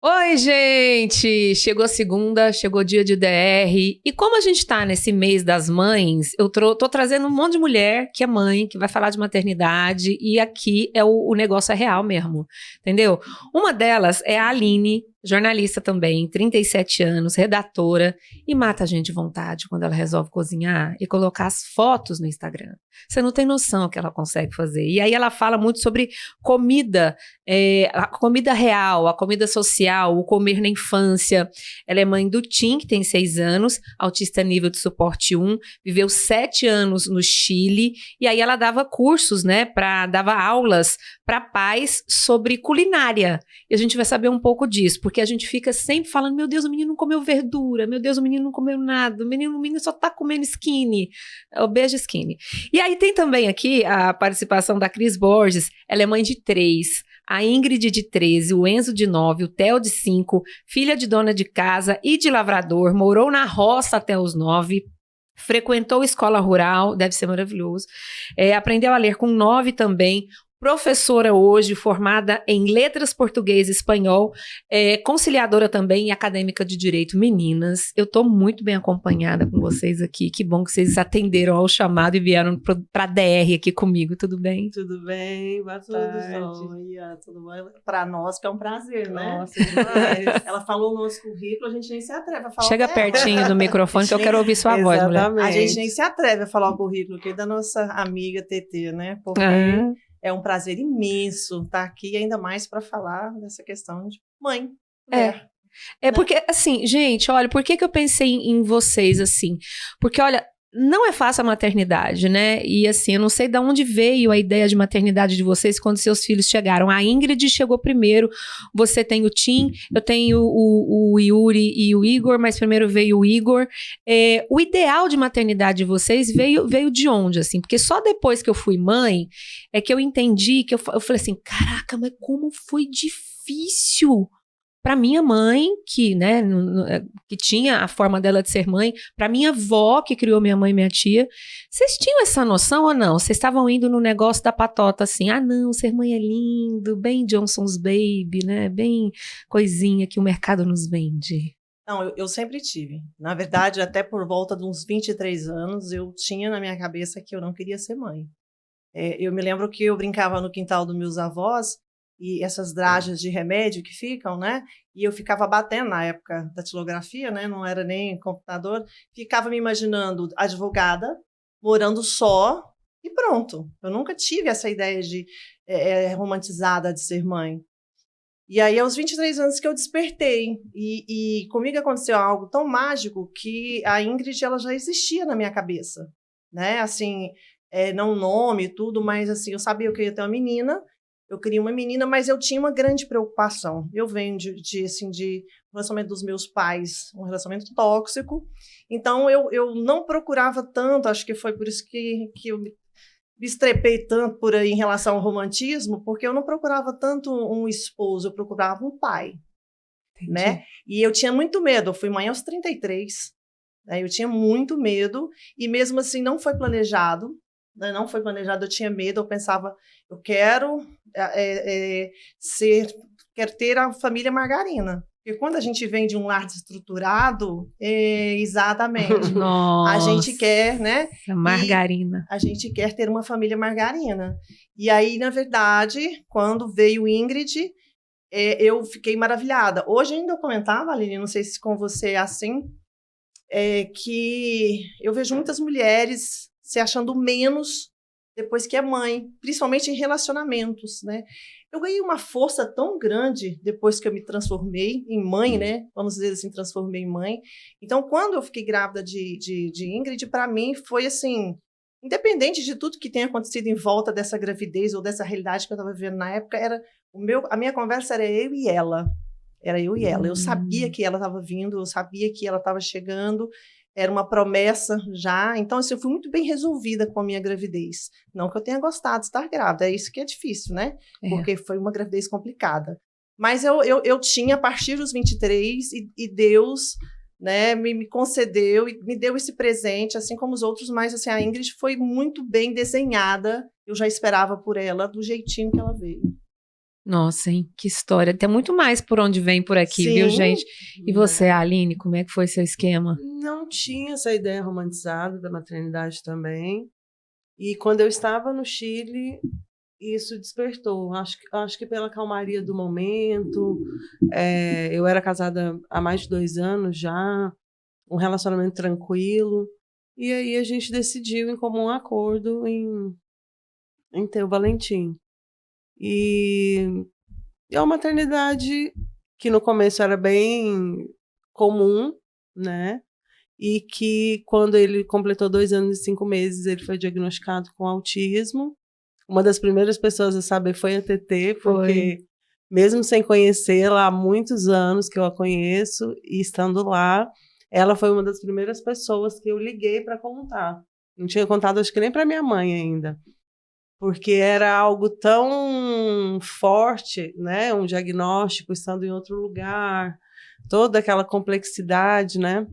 Oi, gente! Chegou segunda, chegou dia de DR. E como a gente tá nesse mês das mães, eu tô trazendo um monte de mulher que é mãe, que vai falar de maternidade. E aqui o negócio é real mesmo, entendeu? Uma delas é a Aline, jornalista também, 37 anos, redatora, e mata a gente de vontade quando ela resolve cozinhar e colocar as fotos no Instagram. Você não tem noção o que ela consegue fazer. E aí ela fala muito sobre comida, a comida real, a comida social, o comer na infância. Ela é mãe do Tim, que tem 6 anos, autista nível de suporte 1, viveu 7 anos no Chile, e aí ela dava cursos, né, dava aulas para pais sobre culinária. E a gente vai saber um pouco disso, porque a gente fica sempre falando, meu Deus, o menino não comeu verdura, meu Deus, o menino não comeu nada, o menino só tá comendo skinny, o beijo skinny. E aí tem também aqui a participação da Cris Borges, ela é mãe de 3, a Ingrid de 13, o Enzo de 9, o Theo de 5, filha de dona de casa e de lavrador, morou na roça até os 9, frequentou escola rural, deve ser maravilhoso, aprendeu a ler com 9 também, professora hoje, formada em letras português e espanhol, conciliadora também e acadêmica de direito. Meninas, eu estou muito bem acompanhada com vocês aqui, que bom que vocês atenderam ao chamado e vieram para a DR aqui comigo, tudo bem? Tudo bem, boa tarde. Tudo bom? Para nós que é um prazer, né? Nossa, demais. Ela falou o nosso currículo, a gente nem se atreve a falar. Chega pertinho do microfone que eu quero ouvir sua voz, mulher. A gente nem se atreve a falar o currículo aqui da nossa amiga TT, né? Porque é um prazer imenso estar aqui, ainda mais para falar dessa questão de mãe. Porque, assim, gente, olha, por que eu pensei em vocês, assim? Porque, olha, não é fácil a maternidade, né? E, assim, eu não sei de onde veio a ideia de maternidade de vocês quando seus filhos chegaram. A Ingrid chegou primeiro, você tem o Tim, eu tenho o Yuri e o Igor, mas primeiro veio o Igor. O ideal de maternidade de vocês veio de onde, assim? Porque só depois que eu fui mãe é que eu entendi, que eu falei assim, caraca, mas como foi difícil para minha mãe, que, né, que tinha a forma dela de ser mãe, para minha avó, que criou minha mãe e minha tia. Vocês tinham essa noção ou não? Vocês estavam indo no negócio da patota, assim, não, ser mãe é lindo, bem Johnson's Baby, né, bem coisinha que o mercado nos vende. Não, eu sempre tive. Na verdade, até por volta de uns 23 anos, eu tinha na minha cabeça que eu não queria ser mãe. Eu me lembro que eu brincava no quintal dos meus avós, e essas dragas de remédio que ficam, né? E eu ficava batendo na época da datilografia, né? Não era nem computador. Ficava me imaginando advogada, morando só e pronto. Eu nunca tive essa ideia de romantizada de ser mãe. E aí, aos 23 anos que eu despertei. E comigo aconteceu algo tão mágico que a Ingrid, ela já existia na minha cabeça, né? Assim, não nome e tudo, mas assim, eu sabia que eu ia ter uma menina. Eu queria uma menina, mas eu tinha uma grande preocupação. Eu venho de relacionamento dos meus pais, um relacionamento tóxico. Então, eu não procurava tanto, acho que foi por isso que eu me estrepei tanto por aí em relação ao romantismo, porque eu não procurava tanto um esposo, eu procurava um pai. Né? E eu tinha muito medo, eu fui mãe aos 33, né? Eu tinha muito medo, e mesmo assim não foi planejado. Não foi planejado, eu tinha medo, eu pensava, eu quero quero ter a família margarina. Porque quando a gente vem de um lar desestruturado, exatamente, Nossa, a gente quer, né? Margarina. A gente quer ter uma família margarina. E aí, na verdade, quando veio Ingrid, eu fiquei maravilhada. Hoje ainda eu comentava, Aline, não sei se com você é assim, que eu vejo muitas mulheres se achando menos depois que é mãe, principalmente em relacionamentos, né? Eu ganhei uma força tão grande depois que eu me transformei em mãe, né? Vamos dizer assim, transformei em mãe. Então, quando eu fiquei grávida de Ingrid, para mim foi assim, independente de tudo que tenha acontecido em volta dessa gravidez ou dessa realidade que eu estava vivendo na época, a minha conversa era eu e ela. Era eu e ela. Eu sabia que ela estava vindo, eu sabia que ela estava chegando. Era uma promessa já. Então, assim, eu fui muito bem resolvida com a minha gravidez. Não que eu tenha gostado de estar grávida, é isso que é difícil, né? Porque foi uma gravidez complicada. Mas eu tinha, a partir dos 23, e Deus, né, me concedeu e me deu esse presente, assim como os outros, mas assim, a Ingrid foi muito bem desenhada. eu já esperava por ela do jeitinho que ela veio. Nossa, hein? Que história. Tem muito mais por onde vem por aqui, Sim. viu, gente? E você, Aline, como é que foi seu esquema? Não tinha essa ideia romantizada da maternidade também. E quando eu estava no Chile, isso despertou. Acho que pela calmaria do momento. Eu era casada há mais de 2 anos já, um relacionamento tranquilo. E aí a gente decidiu em comum acordo em ter o Valentim. E é uma maternidade que no começo era bem comum, né? E que quando ele completou 2 anos e 5 meses, ele foi diagnosticado com autismo. Uma das primeiras pessoas a saber foi a TT, porque mesmo sem conhecê-la há muitos anos que eu a conheço, e estando lá, ela foi uma das primeiras pessoas que eu liguei para contar. Não tinha contado, acho que nem para minha mãe ainda. Porque era algo tão forte, né? Um diagnóstico estando em outro lugar, toda aquela complexidade, né?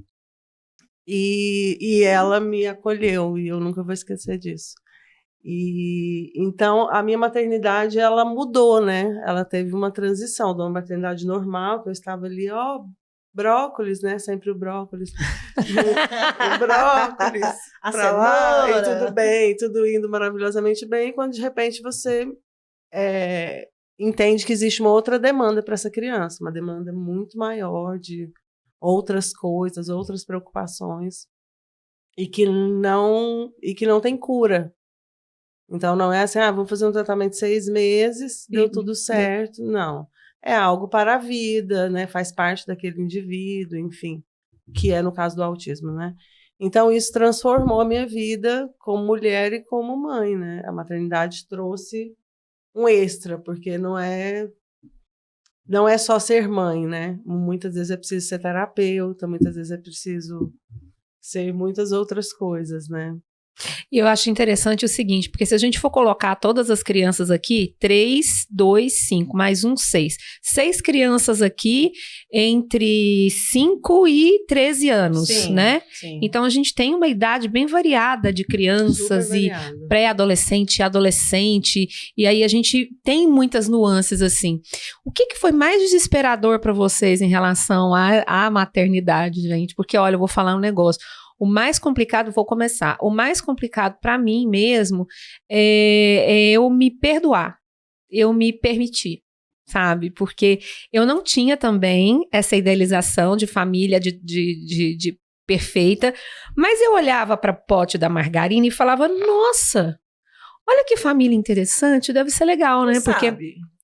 E ela me acolheu, e eu nunca vou esquecer disso. E então a minha maternidade ela mudou, né? Ela teve uma transição de uma maternidade normal, que eu estava ali, brócolis, né? Sempre o brócolis. O brócolis. A pra lá, e cenoura. tudo bem, tudo indo maravilhosamente bem, quando de repente você entende que existe uma outra demanda para essa criança, uma demanda muito maior de outras coisas, outras preocupações, e que não tem cura. Então não é assim, vou fazer um tratamento de 6 meses, deu tudo certo. Não. É algo para a vida, né? Faz parte daquele indivíduo, enfim, que é no caso do autismo, né? Então isso transformou a minha vida como mulher e como mãe, né? A maternidade trouxe um extra, porque não é só ser mãe, né? Muitas vezes é preciso ser terapeuta, muitas vezes é preciso ser muitas outras coisas, né? E eu acho interessante o seguinte, porque se a gente for colocar todas as crianças aqui, 3, 2, 5, mais 1, 6. 6 crianças aqui entre 5 e 13 anos, Sim, né? sim. Então a gente tem uma idade bem variada de crianças e pré-adolescente, adolescente, e aí a gente tem muitas nuances assim. O que foi mais desesperador para vocês em relação à maternidade, gente? Porque olha, eu vou falar um negócio. O mais complicado, vou começar, o mais complicado para mim mesmo é eu me perdoar, eu me permitir, sabe? Porque eu não tinha também essa idealização de família de perfeita, mas eu olhava para o pote da margarina e falava, nossa, olha que família interessante, deve ser legal, né? Porque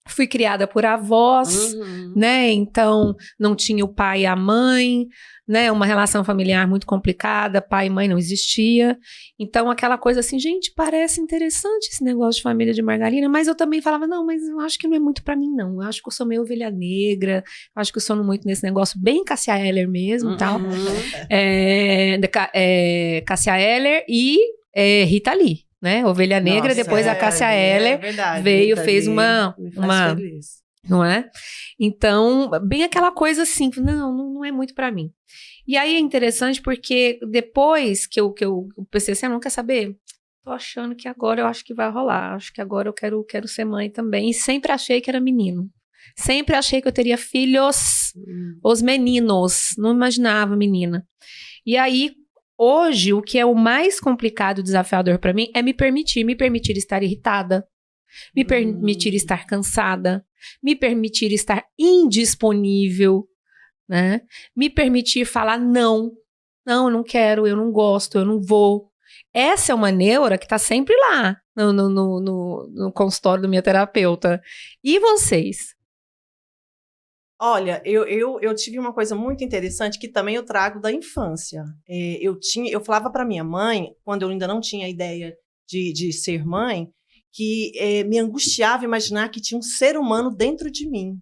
fui criada por avós, né? Então não tinha o pai e a mãe, né? Uma relação familiar muito complicada, pai e mãe não existia. Então aquela coisa assim, gente, parece interessante esse negócio de família de margarina, mas eu também falava, não, mas eu acho que não é muito pra mim não. Eu acho que eu sou meio ovelha negra, eu acho que eu sou muito nesse negócio bem Cássia Eller mesmo, tal. Cássia Eller e Rita Lee. Né? Ovelha Negra, Nossa, depois a Cássia Eller veio, fez uma feliz. Não é? Então, bem aquela coisa assim, não é muito pra mim. E aí é interessante porque depois que eu pensei assim, não quer saber? Tô achando que agora eu acho que vai rolar, acho que agora eu quero ser mãe também, e sempre achei que era menino. Sempre achei que eu teria filhos, os meninos, não imaginava menina. E aí, hoje, o que é o mais complicado e desafiador para mim é me permitir estar irritada, me permitir estar cansada, me permitir estar indisponível, né? Me permitir falar não, eu não quero, eu não gosto, eu não vou. Essa é uma neura que está sempre lá no consultório do minha terapeuta. E vocês? Olha, eu tive uma coisa muito interessante que também eu trago da infância. Eu falava para minha mãe, quando eu ainda não tinha ideia de ser mãe, que me angustiava imaginar que tinha um ser humano dentro de mim.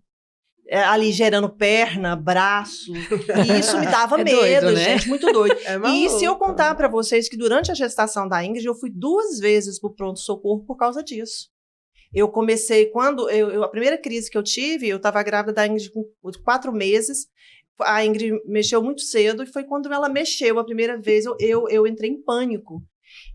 Ali gerando perna, braço, e isso me dava medo, doido, né? gente, muito doido. E se eu contar para vocês que durante a gestação da Ingrid, eu fui 2 vezes pro pronto-socorro por causa disso. Eu comecei, a primeira crise que eu tive, eu estava grávida da Ingrid com 4 meses, a Ingrid mexeu muito cedo, e foi quando ela mexeu a primeira vez, eu entrei em pânico.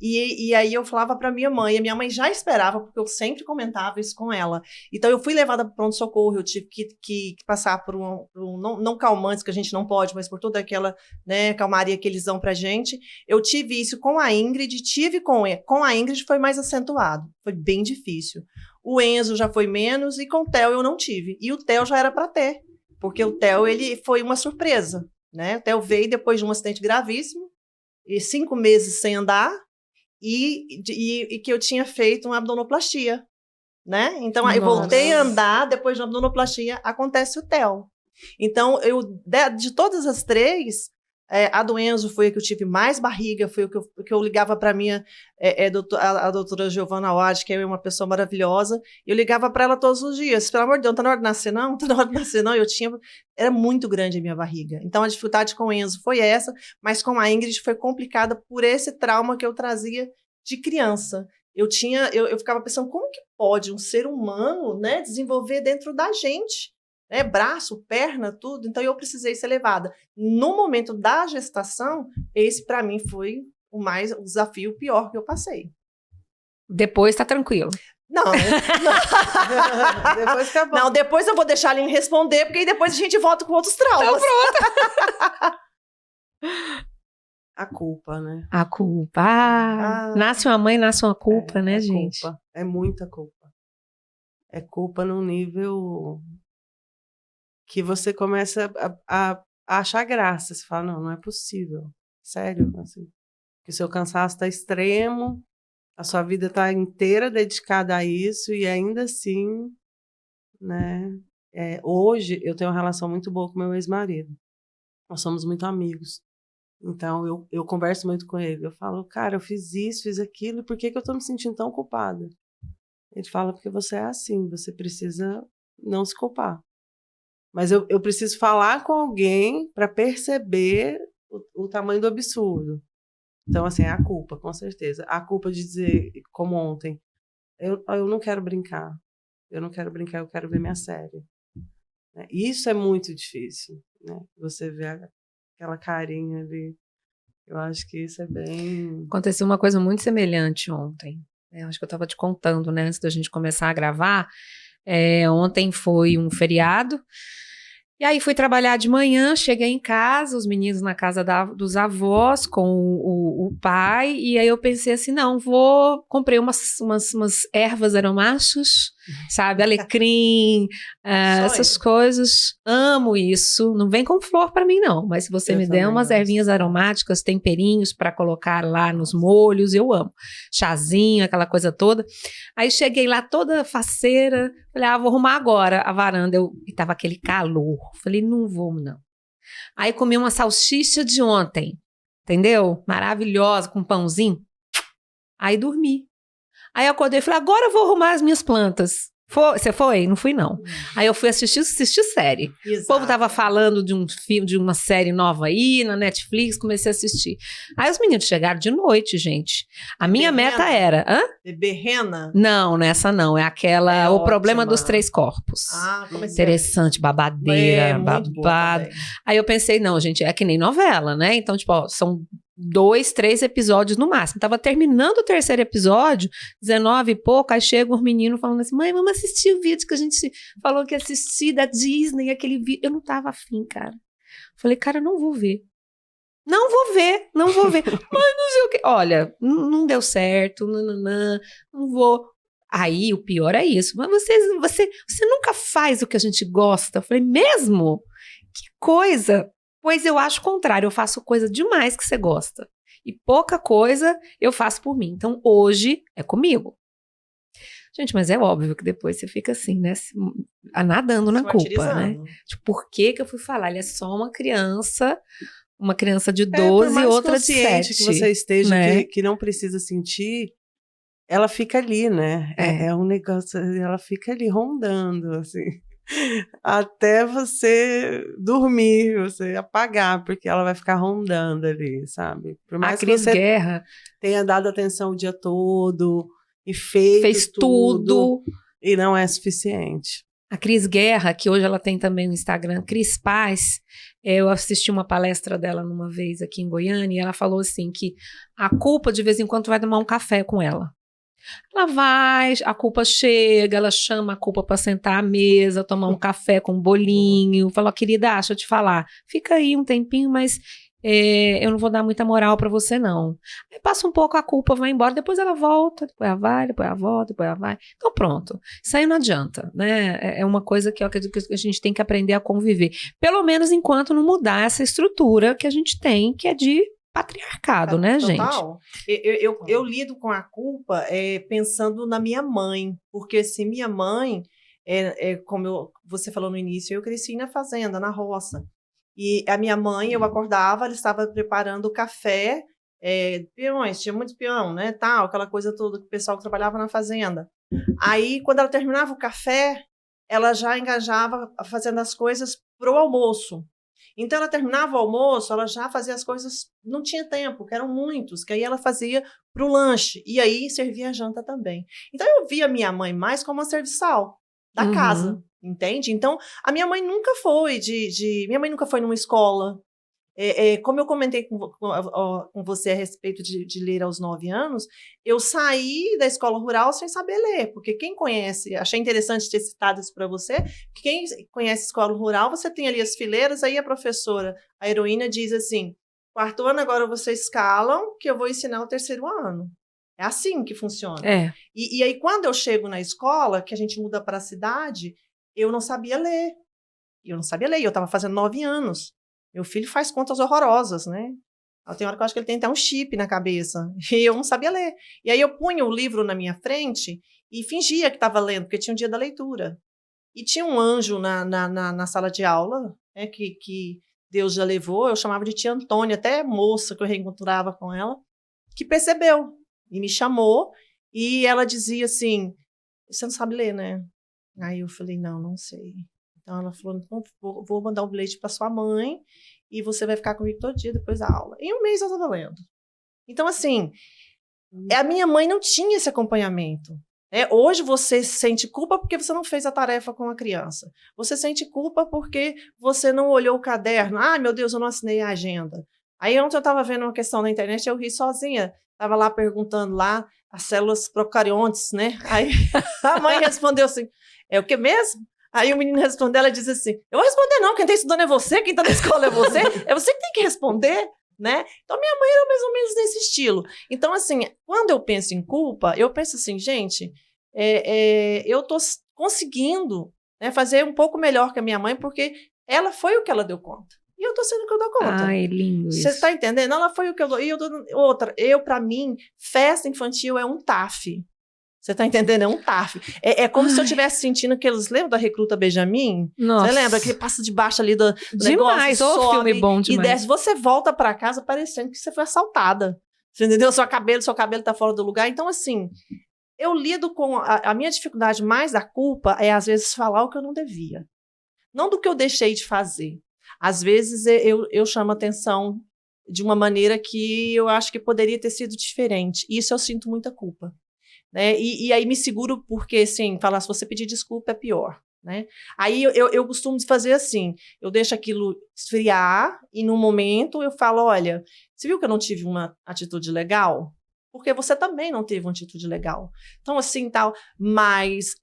E aí eu falava para minha mãe, e a minha mãe já esperava, porque eu sempre comentava isso com ela. Então eu fui levada para o pronto-socorro, eu tive que passar por não calmantes, que a gente não pode, mas por toda aquela, né, calmaria que eles dão pra gente. Eu tive isso com a Ingrid, com a Ingrid foi mais acentuado, foi bem difícil. O Enzo já foi menos, e com o Theo eu não tive. E o Theo já era para ter, porque o Theo, ele foi uma surpresa, né? O Theo veio depois de um acidente gravíssimo, e 5 meses sem andar, e que eu tinha feito uma abdominoplastia, né? Então, eu voltei a andar, depois de uma abdominoplastia, acontece o TEL. Então, de todas as 3, a do Enzo foi a que eu tive mais barriga, foi o que eu ligava para a doutora Giovana Ward, que é uma pessoa maravilhosa, eu ligava para ela todos os dias, pelo amor de Deus, não tá na hora de nascer não? Não tá na hora de nascer não? Era muito grande a minha barriga. Então, a dificuldade com o Enzo foi essa, mas com a Ingrid foi complicada por esse trauma que eu trazia de criança. Eu ficava pensando, como que pode um ser humano, né, desenvolver dentro da gente? Né, braço, perna, tudo. Então, eu precisei ser levada. No momento da gestação, esse, para mim, foi o desafio pior que eu passei. Depois tá tranquilo. Não. Depois tá bom. Não, depois eu vou deixar a Aline responder, porque aí depois a gente volta com outros traumas. Então, pronto. A culpa, né? A culpa. Nasce uma mãe, nasce uma culpa, né, gente? Culpa. É muita culpa. É culpa num nível que você começa a achar graça. Você fala, não é possível. Sério, assim. Que o seu cansaço está extremo, a sua vida está inteira dedicada a isso, e ainda assim, né? Hoje eu tenho uma relação muito boa com meu ex-marido. Nós somos muito amigos. Então eu converso muito com ele. Eu falo, cara, eu fiz isso, fiz aquilo, e por que eu estou me sentindo tão culpada? Ele fala, porque você é assim, você precisa não se culpar. Mas eu preciso falar com alguém para perceber o tamanho do absurdo. Então, assim, é a culpa, com certeza. A culpa de dizer, como ontem, eu não quero brincar. Eu não quero brincar, eu quero ver minha série. Isso é muito difícil, né? Você vê aquela carinha ali. Eu acho que isso é bem... Aconteceu uma coisa muito semelhante ontem. Eu acho que eu estava te contando, né, antes da gente começar a gravar. Ontem foi um feriado. E aí fui trabalhar de manhã, cheguei em casa, os meninos na casa dos avós com o pai, e aí eu pensei assim, não, comprei umas ervas aromáticas, sabe, alecrim, essas coisas, amo isso, não vem com flor pra mim não, mas se você me der umas ervinhas aromáticas, temperinhos pra colocar lá nos molhos, eu amo, chazinho, aquela coisa toda. Aí cheguei lá toda faceira, falei, vou arrumar agora a varanda, e tava aquele calor. Falei, não vou, não. Aí comi uma salsicha de ontem, entendeu? Maravilhosa, com pãozinho. Aí dormi. Aí acordei e falei, agora eu vou arrumar as minhas plantas. Você foi? Não fui, não. Aí eu fui assistir série. Exato. O povo tava falando de um filme, de uma série nova aí, na Netflix, comecei a assistir. Aí os meninos chegaram de noite, gente. A minha meta era... Bebê Rena? Não, nessa não. É aquela... O Problema dos Três Corpos. Interessante, babadeira, babado. Aí eu pensei, não, gente, é que nem novela, né? Então, tipo, são 2, 3 episódios no máximo. Tava terminando o 3º episódio, 19 e pouco, aí chegam os meninos falando assim, mãe, vamos assistir o vídeo que a gente falou que ia assistir da Disney, aquele vídeo. Eu não tava afim, cara. Falei, cara, não vou ver. Não vou ver. Mas não sei o quê. Olha, não deu certo, não vou. Aí, o pior é isso. Mas você nunca faz o que a gente gosta. Eu falei, mesmo? Que coisa. Pois eu acho o contrário, eu faço coisa demais que você gosta. E pouca coisa eu faço por mim. Então, hoje é comigo. Gente, mas é óbvio que depois você fica assim, né? Nadando na culpa, né? Tipo, por que eu fui falar? Ele é só uma criança de 12 e outra de 7. Que você esteja, né? que não precisa sentir, ela fica ali, né? É um negócio, ela fica ali rondando, assim. Até você dormir, você apagar, porque ela vai ficar rondando ali, sabe? Por mais que você tenha dado atenção o dia todo e fez tudo, e não é suficiente. A Cris Guerra, que hoje ela tem também no Instagram, Cris Paz, eu assisti uma palestra dela numa vez aqui em Goiânia, e ela falou assim que a culpa, de vez em quando, vai tomar um café com ela. Ela vai, a culpa chega, ela chama a culpa para sentar à mesa, tomar um café com um bolinho, fala, querida, deixa eu te falar, fica aí um tempinho, mas eu não vou dar muita moral para você não. Aí passa um pouco, a culpa vai embora, depois ela volta, depois ela vai, depois ela volta, depois ela vai. Então pronto, isso aí não adianta, né? É uma coisa que eu acredito que a gente tem que aprender a conviver, pelo menos enquanto não mudar essa estrutura que a gente tem, que é de patriarcado, né, Total. gente? Eu lido com a culpa pensando na minha mãe, porque se minha mãe, como você falou no início, eu cresci na fazenda, na roça, e a minha mãe, eu acordava, ela estava preparando o café, peões, tinha muito peão, né, tal, aquela coisa toda que o pessoal que trabalhava na fazenda. Aí, quando ela terminava o café, ela já engajava fazendo as coisas para o almoço. Então, ela terminava o almoço, ela já fazia as coisas, não tinha tempo, que eram muitos, que aí ela fazia para o lanche, e aí servia a janta também. Então, eu via minha mãe mais como uma serviçal da casa, entende? Então, a minha mãe nunca foi minha mãe nunca foi numa escola. Como eu comentei com você a respeito de ler aos 9 anos, eu saí da escola rural sem saber ler, porque quem conhece, achei interessante ter citado isso para você, que quem conhece escola rural, você tem ali as fileiras, aí a professora, a heroína, diz assim, 4º ano agora vocês calam, que eu vou ensinar o 3º ano. É assim que funciona. E aí, quando eu chego na escola, que a gente muda para a cidade, eu não sabia ler. Eu estava fazendo 9 anos. Meu filho faz contas horrorosas, né? Tem hora que eu acho que ele tem até um chip na cabeça. E eu não sabia ler. E aí eu punha o livro na minha frente e fingia que estava lendo, porque tinha um dia da leitura. E tinha um anjo na sala de aula, né, que Deus já levou, eu chamava de tia Antônia, até moça que eu reencontrava com ela, que percebeu e me chamou. E ela dizia assim, você não sabe ler, né? Aí eu falei, não sei. Então, ela falou, então, vou mandar um bilhete para sua mãe e você vai ficar comigo todo dia depois da aula. Em um mês eu estava lendo. Então, assim, a minha mãe não tinha esse acompanhamento. Hoje você sente culpa porque você não fez a tarefa com a criança. Você sente culpa porque você não olhou o caderno. Ah, meu Deus, eu não assinei a agenda. Aí ontem eu estava vendo uma questão na internet, eu ri sozinha. Estava lá perguntando lá as células procariontes, né? Aí a mãe respondeu assim, é o que mesmo? Aí o menino respondeu, ela diz assim, eu vou responder não, quem está estudando é você, quem está na escola é você que tem que responder, né? Então, minha mãe era mais ou menos nesse estilo. Então, assim, quando eu penso em culpa, eu penso assim, gente, eu estou conseguindo, né, fazer um pouco melhor que a minha mãe, porque ela foi o que ela deu conta. E eu estou sendo o que eu dou conta. Ai, lindo isso. Você está entendendo? Ela foi o que eu dou. E eu dou outra. Para mim, festa infantil é um TAF. Você está entendendo? É um TAF. É como se eu estivesse sentindo aqueles... Lembra da Recruta Benjamin? Nossa. Você lembra? Que passa debaixo ali do demais, negócio, sobe filme bom demais. E desce. Você volta para casa parecendo que você foi assaltada. Você entendeu? Seu cabelo está fora do lugar. Então, assim, eu lido com... A minha dificuldade mais da culpa é, às vezes, falar o que eu não devia. Não do que eu deixei de fazer. Às vezes, eu chamo atenção de uma maneira que eu acho que poderia ter sido diferente. E isso eu sinto muita culpa. Né? E aí me seguro porque, assim, falar se você pedir desculpa é pior, né? Aí eu costumo fazer assim, eu deixo aquilo esfriar e no momento eu falo, olha, você viu que eu não tive uma atitude legal? Porque você também não teve uma atitude legal. Então, assim, tal, mas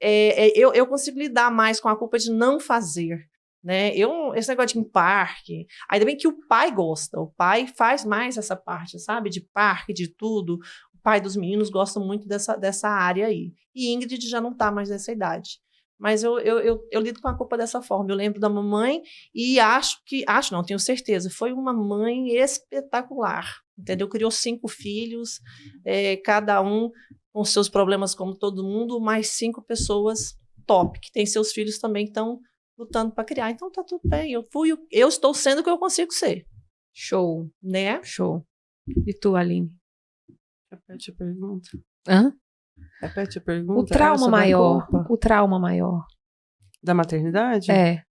eu consigo lidar mais com a culpa de não fazer, né? Esse negócio de ir em parque, ainda bem que o pai gosta, o pai faz mais essa parte, sabe? De parque, de tudo. Pai dos meninos gosta muito dessa área aí. E Ingrid já não está mais nessa idade. Mas eu lido com a culpa dessa forma. Eu lembro da mamãe e tenho certeza, foi uma mãe espetacular, entendeu? Criou 5 filhos, cada um com seus problemas como todo mundo, mais 5 pessoas top, que têm seus filhos também que estão lutando para criar. Então tá tudo bem, eu estou sendo o que eu consigo ser. Show. Né? Show. E tu, Aline? Repete a pergunta. Hã? Repete a pergunta. O trauma maior. O trauma maior. Da maternidade? É.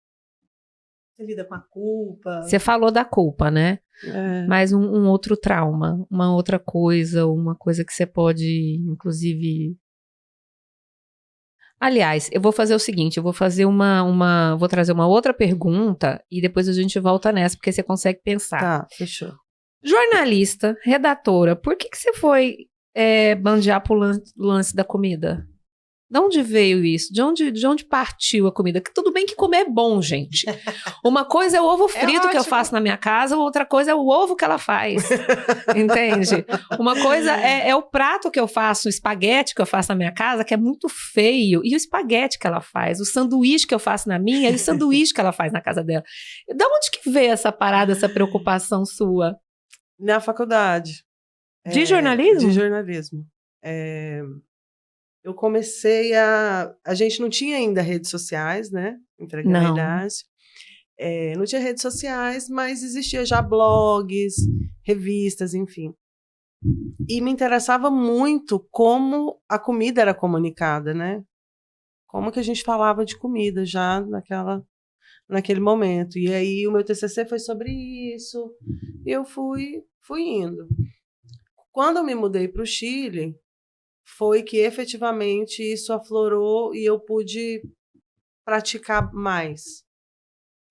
Você lida com a culpa. Você falou da culpa, né? É. Mas um outro trauma, uma outra coisa, uma coisa que você pode, inclusive... Aliás, eu vou fazer o seguinte, eu vou fazer vou trazer uma outra pergunta e depois a gente volta nessa, porque você consegue pensar. Tá, fechou. Jornalista, redatora, por que você foi bandear pro lance da comida? De onde veio isso? De onde partiu a comida? Que tudo bem que comer é bom, gente. Uma coisa é o ovo frito que eu faço na minha casa, outra coisa é o ovo que ela faz. Entende? Uma coisa é o prato que eu faço, o espaguete que eu faço na minha casa, que é muito feio, e o espaguete que ela faz, o sanduíche que eu faço na minha, e o sanduíche que ela faz na casa dela. De onde que veio essa parada, essa preocupação sua? Na faculdade. De jornalismo? De jornalismo. Eu comecei a gente não tinha ainda redes sociais, né? Entregando a idade. Não tinha redes sociais, mas existia já blogs, revistas, enfim. E me interessava muito como a comida era comunicada, né? Como que a gente falava de comida já naquele momento. E aí o meu TCC foi sobre isso. E eu fui indo. Quando eu me mudei para o Chile, foi que efetivamente isso aflorou e eu pude praticar mais.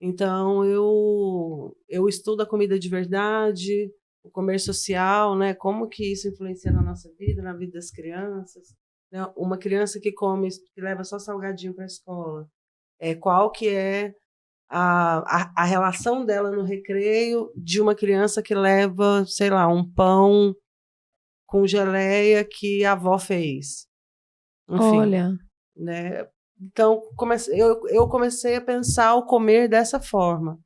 Então, eu estudo a comida de verdade, o comer social, né? Como que isso influencia na nossa vida, na vida das crianças. Né? Uma criança que leva só salgadinho para a escola. Qual que é a relação dela no recreio de uma criança que leva, sei lá, um pão com geleia que a avó fez. Enfim, olha. Né? Então, eu comecei a pensar o comer dessa forma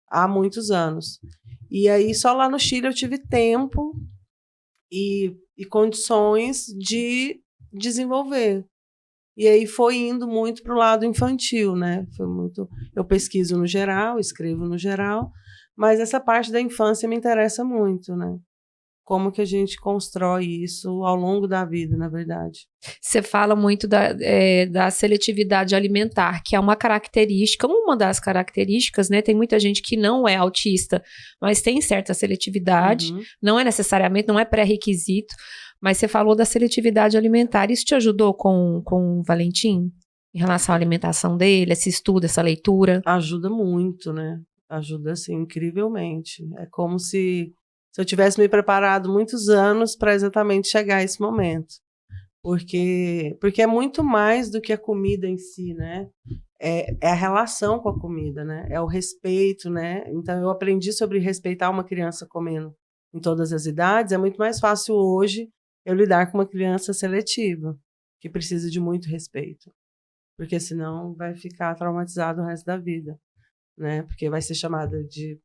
há muitos anos. E aí, só lá no Chile eu tive tempo e condições de desenvolver. E aí foi indo muito para o lado infantil, né? Eu pesquiso no geral, escrevo no geral, mas essa parte da infância me interessa muito, né? Como que a gente constrói isso ao longo da vida, na verdade. Você fala muito da seletividade alimentar, que é uma das características, né? Tem muita gente que não é autista, mas tem certa seletividade, não é pré-requisito, mas você falou da seletividade alimentar. Isso te ajudou com o Valentim? Em relação à alimentação dele, esse estudo, essa leitura? Ajuda muito, né? Ajuda, assim, incrivelmente. É como se eu tivesse me preparado muitos anos para exatamente chegar a esse momento. Porque é muito mais do que a comida em si, né? É a relação com a comida, né? É o respeito, né? Então, eu aprendi sobre respeitar uma criança comendo em todas as idades. É muito mais fácil hoje eu lidar com uma criança seletiva, que precisa de muito respeito. Porque senão vai ficar traumatizado o resto da vida, né? Porque vai ser chamada de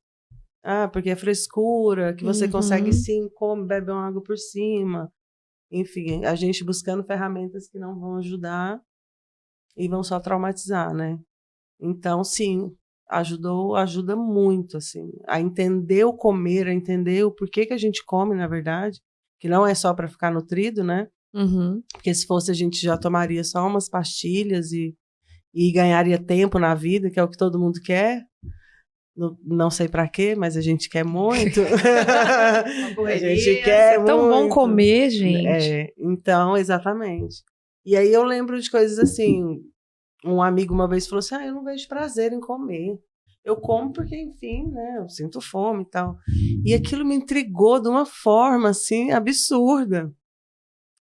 porque é frescura, que você consegue sim, come, bebe uma água por cima. Enfim, a gente buscando ferramentas que não vão ajudar e vão só traumatizar, né? Então, sim, ajuda muito, assim, a entender o comer, a entender o porquê que a gente come, na verdade, que não é só para ficar nutrido, né? Porque se fosse, a gente já tomaria só umas pastilhas e ganharia tempo na vida, que é o que todo mundo quer. Não sei para quê, mas a gente quer muito. A gente quer muito. É tão bom comer, gente. Então, exatamente. E aí eu lembro de coisas assim, um amigo uma vez falou assim, eu não vejo prazer em comer. Eu como porque, enfim, né, eu sinto fome e tal. E aquilo me intrigou de uma forma, assim, absurda.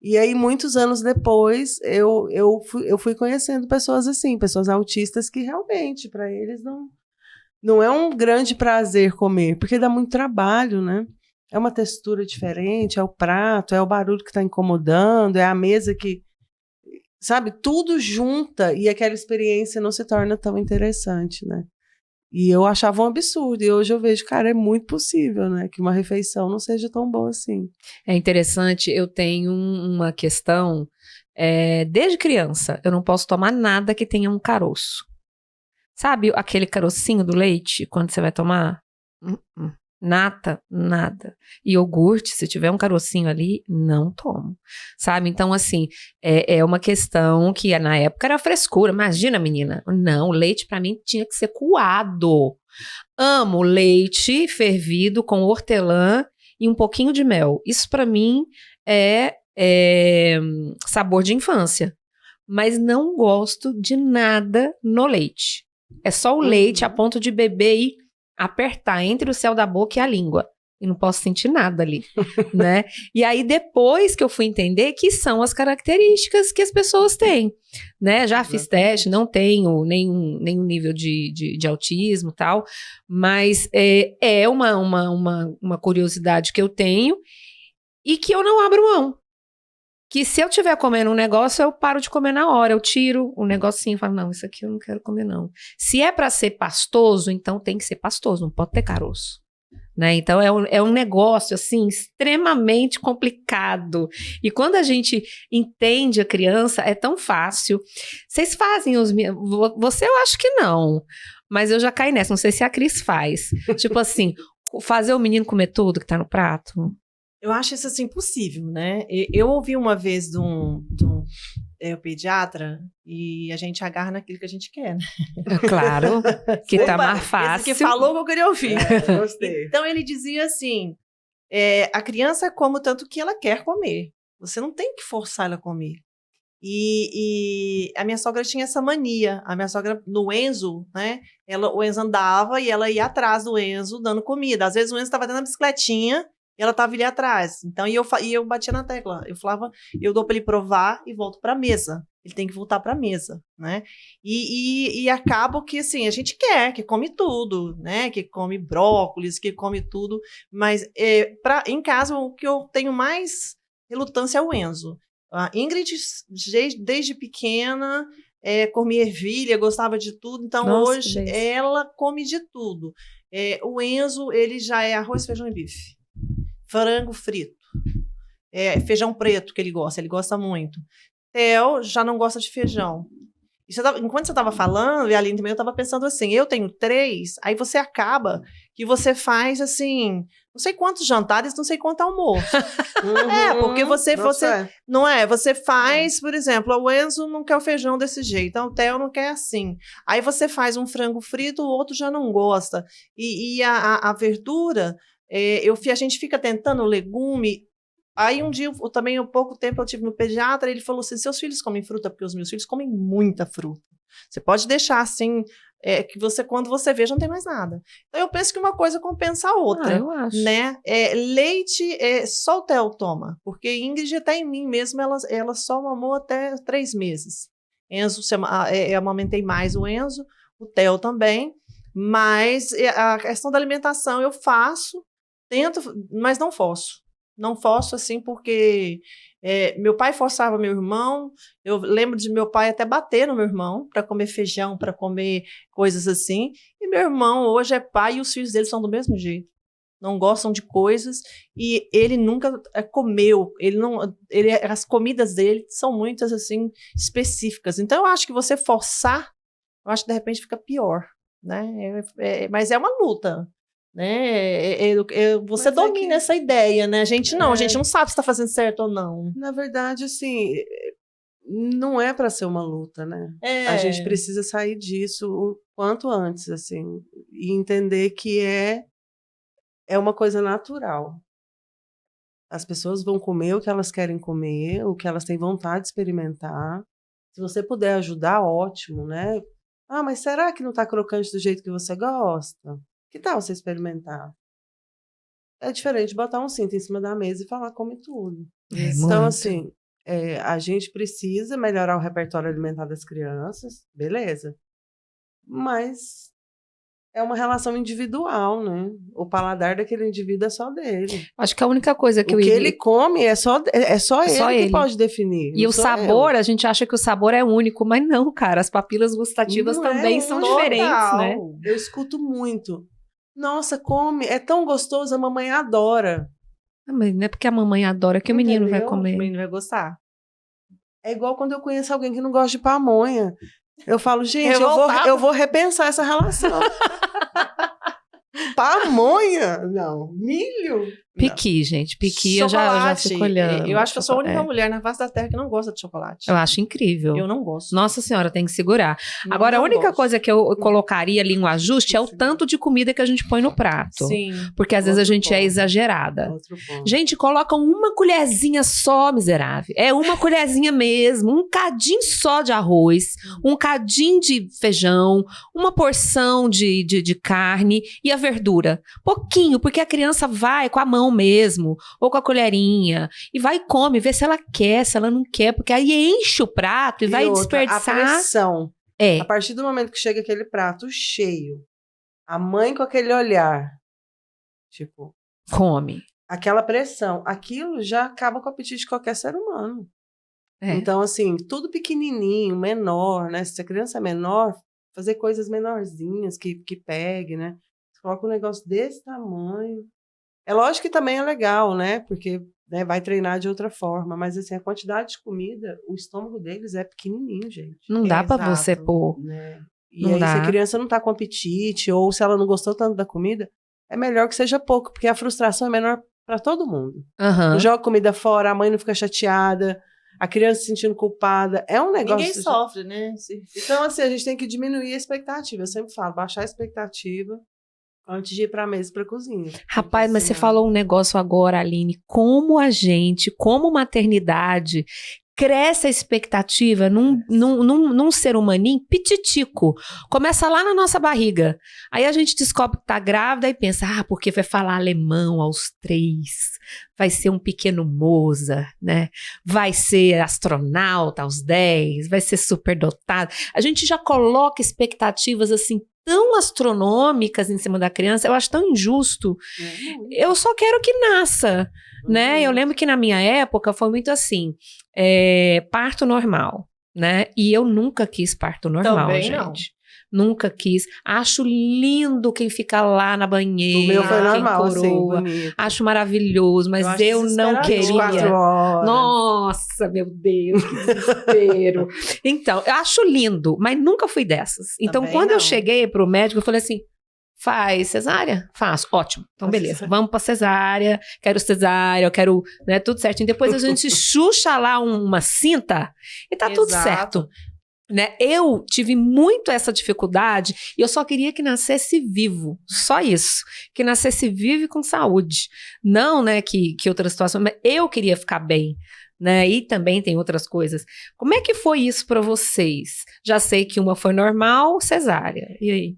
E aí, muitos anos depois, eu fui conhecendo pessoas assim, pessoas autistas que realmente, para eles, não é um grande prazer comer, porque dá muito trabalho, né? É uma textura diferente, é o prato, é o barulho que está incomodando, é a mesa que... Sabe? Tudo junta e aquela experiência não se torna tão interessante, né? E eu achava um absurdo. E hoje eu vejo, cara, é muito possível, né? Que uma refeição não seja tão boa assim. É interessante, eu tenho uma questão... desde criança, eu não posso tomar nada que tenha um caroço. Sabe aquele carocinho do leite, quando você vai tomar? Nata, nada. Iogurte, se tiver um carocinho ali, não tomo. Sabe? Então, assim, é uma questão que na época era frescura. Imagina, menina. Não, leite pra mim tinha que ser coado. Amo leite fervido com hortelã e um pouquinho de mel. Isso pra mim é sabor de infância. mas não gosto de nada no leite. É só o leite a ponto de beber e apertar entre o céu da boca e a língua. E não posso sentir nada ali, né? E aí, depois que eu fui entender que são as características que as pessoas têm, né? Já fiz teste, não tenho nenhum nível de autismo e tal, mas é uma curiosidade que eu tenho e que eu não abro mão. Que se eu estiver comendo um negócio, eu paro de comer na hora, eu tiro o negocinho e falo, não, isso aqui eu não quero comer não. Se é para ser pastoso, então tem que ser pastoso, não pode ter caroço. Né? Então é um negócio assim extremamente complicado, e quando a gente entende a criança é tão fácil. Vocês fazem você eu acho que não, mas eu já caí nessa, não sei se a Cris faz, tipo assim, fazer o menino comer tudo que tá no prato. Eu acho isso assim impossível, né? Eu ouvi uma vez de um pediatra, e a gente agarra naquilo que a gente quer, né? Claro, que tá mais fácil. Esse que falou o que eu queria ouvir. Gostei. Então ele dizia assim, a criança come o tanto que ela quer comer. Você não tem que forçar ela a comer. E a minha sogra tinha essa mania. A minha sogra, no Enzo, né? O Enzo andava e ela ia atrás do Enzo dando comida. Às vezes o Enzo estava dando a bicicletinha e ela estava ali atrás. Então, eu batia na tecla. Eu falava, eu dou para ele provar e volto para a mesa. Ele tem que voltar para a mesa, né? E acaba que, assim, a gente quer que come tudo, né? Que come brócolis, que come tudo. Mas, em casa, o que eu tenho mais relutância é o Enzo. A Ingrid, desde pequena, comia ervilha, gostava de tudo. Então, nossa, hoje, ela come de tudo. O Enzo, ele já é arroz, feijão e bife. Frango frito, feijão preto que ele gosta muito. Theo já não gosta de feijão. Enquanto você estava falando, e a Aline também, eu estava pensando assim, eu tenho 3, aí você acaba que você faz assim, não sei quantos jantares, não sei quanto almoço. Porque você não é, você faz, por exemplo, o Enzo não quer o feijão desse jeito, então o Theo não quer assim. Aí você faz um frango frito, o outro já não gosta. E a verdura, a gente fica tentando legume. Aí um dia, também há pouco tempo, eu tive no pediatra, ele falou assim, seus filhos comem fruta? Porque os meus filhos comem muita fruta. Você pode deixar assim, que quando você vê, já não tem mais nada. Então eu penso que uma coisa compensa a outra. Eu acho. Né? Leite, só o Theo toma, porque Ingrid até em mim mesmo, ela só mamou até 3 meses. Enzo, eu amamentei mais o Enzo, o Theo também, mas a questão da alimentação eu faço, tento, mas não forço. Não forço assim porque meu pai forçava meu irmão. Eu lembro de meu pai até bater no meu irmão para comer feijão, para comer coisas assim. E meu irmão hoje é pai e os filhos dele são do mesmo jeito. Não gostam de coisas e ele nunca comeu. As comidas dele são muitas assim específicas. Então eu acho que você forçar, eu acho que de repente fica pior, né? Mas é uma luta. Né? Você domina essa ideia, né? A gente não sabe se está fazendo certo ou não. Na verdade, assim, não é para ser uma luta, né? A gente precisa sair disso o quanto antes, assim, e entender que é uma coisa natural. As pessoas vão comer o que elas querem comer, o que elas têm vontade de experimentar. Se você puder ajudar, ótimo, né? Ah, mas será que não está crocante do jeito que você gosta? Que tal você experimentar? É diferente de botar um cinto em cima da mesa e falar, come tudo. Então, assim, a gente precisa melhorar o repertório alimentar das crianças, beleza. Mas é uma relação individual, né? O paladar daquele indivíduo é só dele. Acho que a única coisa que o que ele come é só ele que pode definir. E o sabor, a gente acha que o sabor é único, mas não, cara. As papilas gustativas também são diferentes, né? Eu escuto muito. Nossa, come, é tão gostoso, a mamãe adora. Mas não é porque a mamãe adora que o menino vai comer. O menino vai gostar. É igual quando eu conheço alguém que não gosta de pamonha. Eu falo, gente, eu vou repensar essa relação. Pamonha? Não. Milho? Piqui, gente. Piqui, eu já fico olhando. Eu acho que eu sou a única mulher na face da Terra que não gosta de chocolate. Eu acho incrível. Eu não gosto. Nossa Senhora, tem que segurar. Agora, a única coisa que eu colocaria ali um ajuste é o tanto de comida que a gente põe no prato. Sim. Porque às vezes a gente é exagerada. Gente, coloca uma colherzinha só, miserável. É uma colherzinha mesmo. Um cadinho só de arroz, um cadinho de feijão, uma porção de carne e a verdura. Pouquinho, porque a criança vai com a mão mesmo, ou com a colherinha, e vai e come, vê se ela quer, se ela não quer, porque aí enche o prato e vai desperdiçar. A pressão. A partir do momento que chega aquele prato cheio, a mãe com aquele olhar, tipo... Come. Aquela pressão, aquilo já acaba com o apetite de qualquer ser humano. Então, assim, tudo pequenininho, menor, né? Se a criança é menor, fazer coisas menorzinhas que pegue, né? Você coloca um negócio desse tamanho. É lógico que também é legal, né? Porque vai treinar de outra forma. Mas, assim, a quantidade de comida, o estômago deles é pequenininho, gente. Não dá pra você pôr. Né? E aí, se a criança não tá com apetite, ou se ela não gostou tanto da comida, é melhor que seja pouco, porque a frustração é menor pra todo mundo. Não joga comida fora, a mãe não fica chateada, a criança se sentindo culpada. É um negócio... Ninguém sofre, né? Então, assim, a gente tem que diminuir a expectativa. Eu sempre falo, baixar a expectativa antes de ir pra mesa, pra cozinha. Rapaz, mas você falou um negócio agora, Aline. Como a gente, como maternidade, cresce a expectativa num ser humaninho pititico. Começa lá na nossa barriga. Aí a gente descobre que tá grávida e pensa, porque vai falar alemão aos 3, vai ser um pequeno Mozart, né? Vai ser astronauta aos 10, vai ser superdotado. A gente já coloca expectativas assim tão astronômicas em cima da criança, eu acho tão injusto. Eu só quero que nasça, né? Eu lembro que na minha época foi muito assim, parto normal, né? E eu nunca quis parto normal, também gente. Não. Nunca quis. Acho lindo quem fica lá na banheira. O meu foi normal, quem coroa. Assim, acho maravilhoso, mas eu não queria. Nossa, meu Deus, que desespero. Então, eu acho lindo, mas nunca fui dessas. Então, também quando não. eu cheguei pro médico, eu falei assim, faz cesárea? Faço. Ótimo. Então, beleza. Vamos pra cesárea. Quero cesárea, eu quero, né, tudo certinho. Depois a gente chucha lá uma cinta e tá tudo certo. Né? Eu tive muito essa dificuldade e eu só queria que nascesse vivo, só isso, que nascesse vivo e com saúde, não, né, que outra situação, mas eu queria ficar bem, né, e também tem outras coisas. Como é que foi isso para vocês? Já sei que uma foi normal, cesárea, e aí?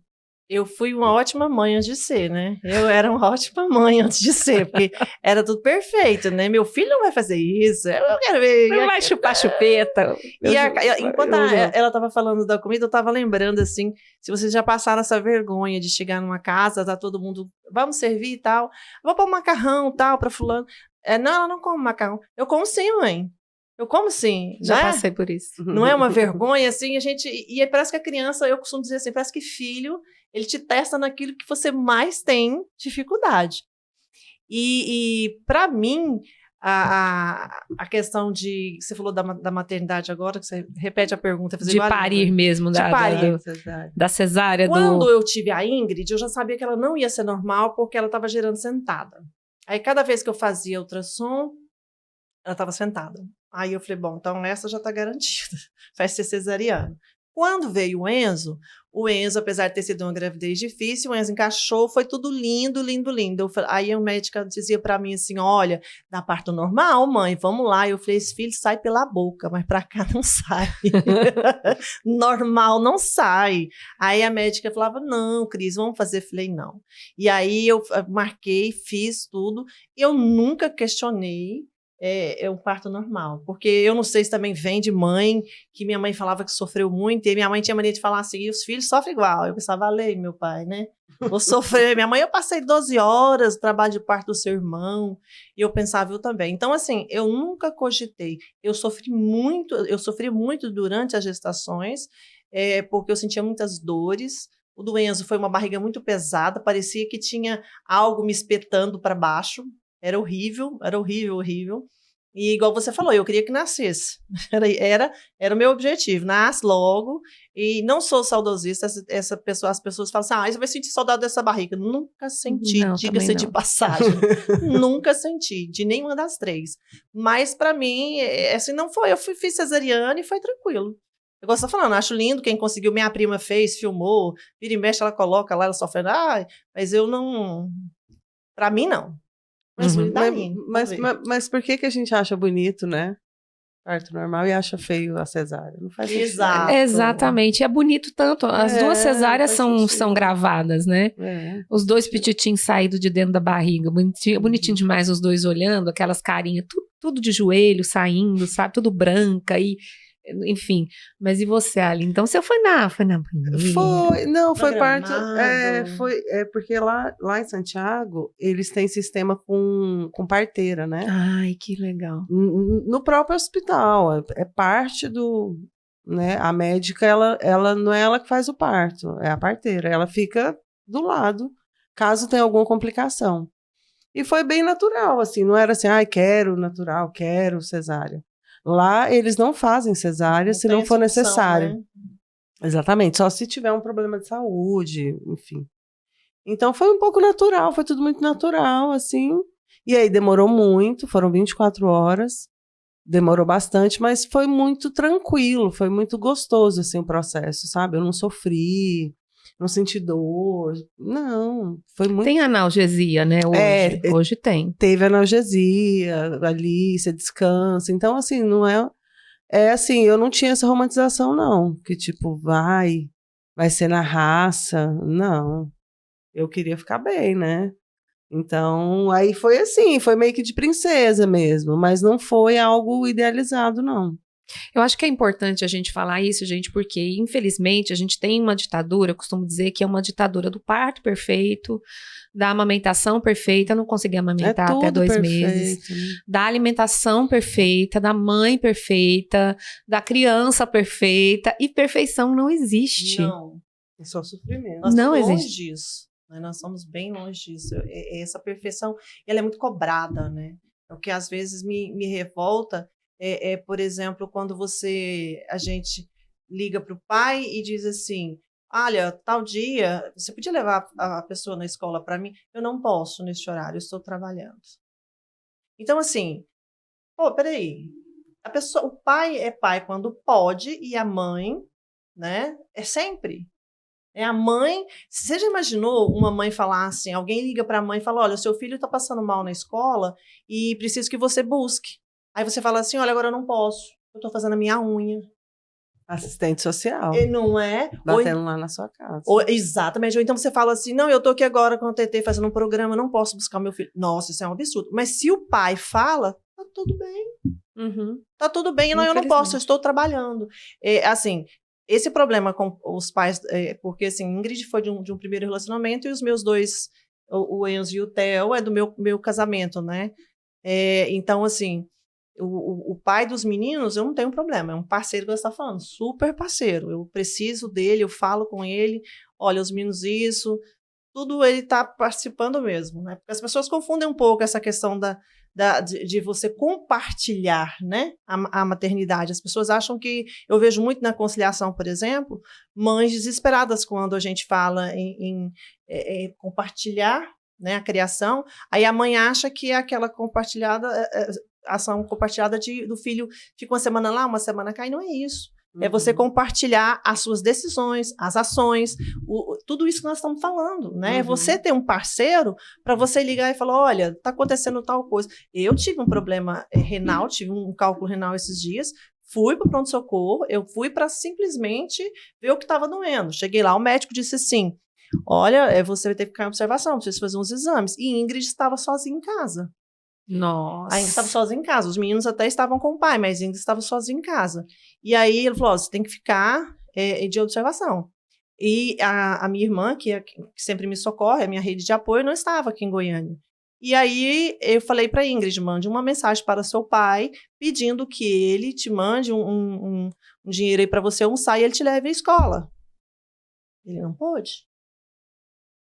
Eu fui uma ótima mãe antes de ser, né? Eu era uma ótima mãe antes de ser, porque era tudo perfeito, né? Meu filho não vai fazer isso, eu quero ver... Não vai chupar chupeta. Enquanto ela estava falando da comida, eu estava lembrando, assim, se vocês já passaram essa vergonha de chegar numa casa, tá todo mundo, vamos servir e tal, vou pôr um macarrão tal para fulano. Não, ela não come macarrão. Eu como sim, mãe. Eu como sim. Já passei por isso. Não é uma vergonha, assim, a gente... E parece que a criança, eu costumo dizer assim, parece que filho... Ele te testa naquilo que você mais tem dificuldade. E para mim, a questão de... Você falou da maternidade agora, que você repete a pergunta. De parir mesmo. Da cesárea. Quando eu tive a Ingrid, eu já sabia que ela não ia ser normal, porque ela estava gerando sentada. Aí, cada vez que eu fazia ultrassom, ela estava sentada. Aí eu falei, bom, então essa já está garantida. Vai ser cesariana. Quando veio o Enzo, apesar de ter sido uma gravidez difícil, o Enzo encaixou, foi tudo lindo, lindo, lindo. Aí a médica dizia para mim assim, olha, dá parto normal, mãe, vamos lá. Eu falei, esse filho sai pela boca, mas para cá não sai. Normal não sai. Aí a médica falava, não, Cris, vamos fazer. Eu falei, não. E aí eu marquei, fiz tudo. Eu nunca questionei. É um parto normal, porque eu não sei se também vem de mãe, que minha mãe falava que sofreu muito, e minha mãe tinha mania de falar assim, e os filhos sofrem igual. Eu pensava, valeu, meu pai, né? Vou sofrer. Minha mãe, eu passei 12 horas no trabalho de parto do seu irmão, e eu pensava, eu também. Então, assim, eu nunca cogitei. Eu sofri muito durante as gestações, porque eu sentia muitas dores. O do Enzo foi uma barriga muito pesada, parecia que tinha algo me espetando para baixo. Era horrível, horrível. E igual você falou, eu queria que nascesse. Era o meu objetivo. Nasce logo. E não sou saudosista. As pessoas falam assim, você vai sentir saudade dessa barriga. Nunca senti, diga-se de passagem. Nunca senti, de nenhuma das 3. Mas pra mim, assim, não foi. Eu fiz cesariana e foi tranquilo. Eu gosto de falando, acho lindo quem conseguiu. Minha prima fez, filmou. Vira e mexe, ela coloca lá, ela sofrendo. Mas eu não... Pra mim, não. Mas por que a gente acha bonito, né? Parto normal e acha feio a cesárea? Não faz sentido. Exatamente. É bonito tanto. As 2 cesáreas são gravadas, né? Os 2 pititinhos saídos de dentro da barriga. Bonitinho demais os 2 olhando, aquelas carinhas, tudo de joelho saindo, sabe? Tudo branca e... Enfim, mas e você, Ali? Então você foi na Foi, foi parto. Porque lá em Santiago eles têm sistema com parteira, né? Ai, que legal. No próprio hospital, é parte do, né? A médica, ela não é ela que faz o parto, é a parteira. Ela fica do lado, caso tenha alguma complicação. E foi bem natural, assim, não era assim, quero natural, quero cesárea. Lá eles não fazem cesárea se não for necessário. Né? Exatamente, só se tiver um problema de saúde, enfim. Então foi um pouco natural, foi tudo muito natural, assim. E aí demorou muito, foram 24 horas, demorou bastante, mas foi muito tranquilo, foi muito gostoso, assim, o processo, sabe? Eu não sofri, não senti dor, não, foi muito... Tem analgesia, né, hoje? Hoje tem. Teve analgesia ali, você descansa, então assim, não é assim, eu não tinha essa romantização não, que tipo, vai ser na raça, não, eu queria ficar bem, né, então aí foi assim, foi meio que de princesa mesmo, mas não foi algo idealizado não. Eu acho que é importante a gente falar isso, gente, porque, infelizmente, a gente tem uma ditadura, eu costumo dizer que é uma ditadura do parto perfeito, da amamentação perfeita, não consegui amamentar até 2 meses, da alimentação perfeita, da mãe perfeita, da criança perfeita, e perfeição não existe. Não. É só sofrimento. Nós estamos longe disso. Né? Nós estamos bem longe disso. Essa perfeição, ela é muito cobrada, né? É o que às vezes me revolta. Por exemplo, quando a gente liga para o pai e diz assim, olha, tal dia, você podia levar a pessoa na escola para mim? Eu não posso neste horário, eu estou trabalhando. Então, assim, peraí, o pai é pai quando pode e a mãe, né, é sempre. É a mãe, você já imaginou uma mãe falar assim, alguém liga para a mãe e fala, olha, o seu filho está passando mal na escola e preciso que você busque. Aí você fala assim, olha, agora eu não posso, eu tô fazendo a minha unha. Assistente social. E não é? Batendo lá na sua casa. Exatamente. Ou então você fala assim, não, eu tô aqui agora com a TT fazendo um programa, não posso buscar o meu filho. Nossa, isso é um absurdo. Mas se o pai fala, tá tudo bem. Uhum. Tá tudo bem, não, eu não posso, eu estou trabalhando. Assim, esse problema com os pais, porque assim, Ingrid foi de um primeiro relacionamento e os meus 2, o Enzo e o Theo, é do meu casamento, né? Então, assim... O pai dos meninos, eu não tenho problema, é um parceiro que você está falando, super parceiro, eu preciso dele, eu falo com ele, olha, os meninos isso, tudo ele está participando mesmo, né? Porque as pessoas confundem um pouco essa questão de você compartilhar, né, a maternidade. As pessoas acham que, eu vejo muito na conciliação, por exemplo, mães desesperadas quando a gente fala em compartilhar, né, a criação, aí a mãe acha que é aquela compartilhada... ação compartilhada do filho fica uma semana lá, uma semana cá, e não é isso. Uhum. É você compartilhar as suas decisões, as ações, tudo isso que nós estamos falando, né? Uhum. É você ter um parceiro para você ligar e falar, olha, está acontecendo tal coisa. Eu tive um problema renal, tive um cálculo renal esses dias, fui para o pronto-socorro, eu fui para simplesmente ver o que estava doendo. Cheguei lá, o médico disse assim, olha, você vai ter que ficar em observação, precisa fazer uns exames. E Ingrid estava sozinha em casa. Nossa. A Ingrid estava sozinha em casa. Os meninos até estavam com o pai, mas a Ingrid estava sozinha em casa. E aí ele falou, você tem que ficar de observação. E a minha irmã, que sempre me socorre, a minha rede de apoio, não estava aqui em Goiânia. E aí eu falei para a Ingrid, mande uma mensagem para seu pai, pedindo que ele te mande um dinheiro aí para você almoçar e ele te leve à escola. Ele não pôde.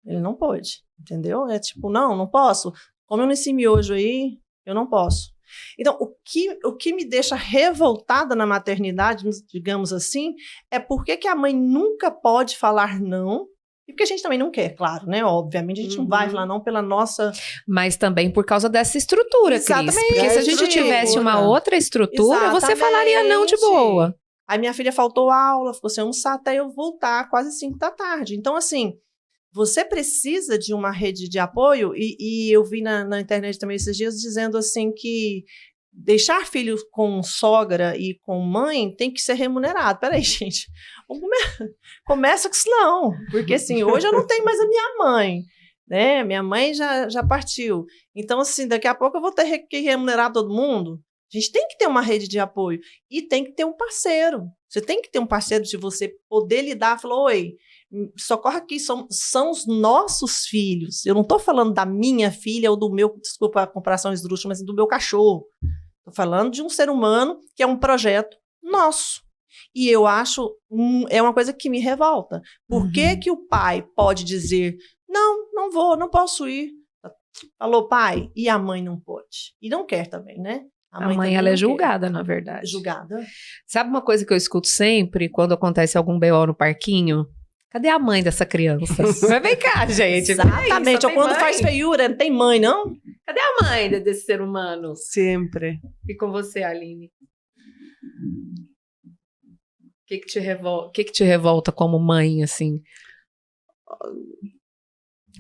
Ele não pôde, entendeu? É tipo, não posso. Como eu nesse miojo aí, eu não posso. Então, o que me deixa revoltada na maternidade, digamos assim, é por que a mãe nunca pode falar não, e porque a gente também não quer, claro, né? Obviamente, a gente não vai falar não pela nossa... Mas também por causa dessa estrutura, Cris. Exatamente. Porque se a gente tivesse uma outra estrutura, você falaria não de boa. Aí minha filha faltou aula, ficou sem almoçar até eu voltar quase 5 da tarde. Então, assim, você precisa de uma rede de apoio, e eu vi na internet também esses dias dizendo assim que deixar filhos com sogra e com mãe tem que ser remunerado. Peraí, gente, começa com isso não, porque assim, hoje eu não tenho mais a minha mãe, né? Minha mãe já partiu. Então, assim, daqui a pouco eu vou ter que remunerar todo mundo. A gente tem que ter uma rede de apoio e tem que ter um parceiro. Você tem que ter um parceiro de você poder lidar. Falou, oi, socorre aqui, são os nossos filhos. Eu não estou falando da minha filha ou do meu, desculpa a comparação esdrúxula, mas do meu cachorro. Estou falando de um ser humano que é um projeto nosso. E eu acho, é uma coisa que me revolta. Por que o pai pode dizer, não vou, não posso ir? Falou, pai, e a mãe não pode. E não quer também, né? A mãe ela é julgada, na verdade. Julgada. Sabe uma coisa que eu escuto sempre quando acontece algum BO no parquinho? Cadê a mãe dessa criança? Vem cá, gente. Exatamente. Ou quando mãe. Faz feiura, não tem mãe, não? Cadê a mãe desse ser humano? Sempre. E com você, Aline? O que te revolta como mãe, assim?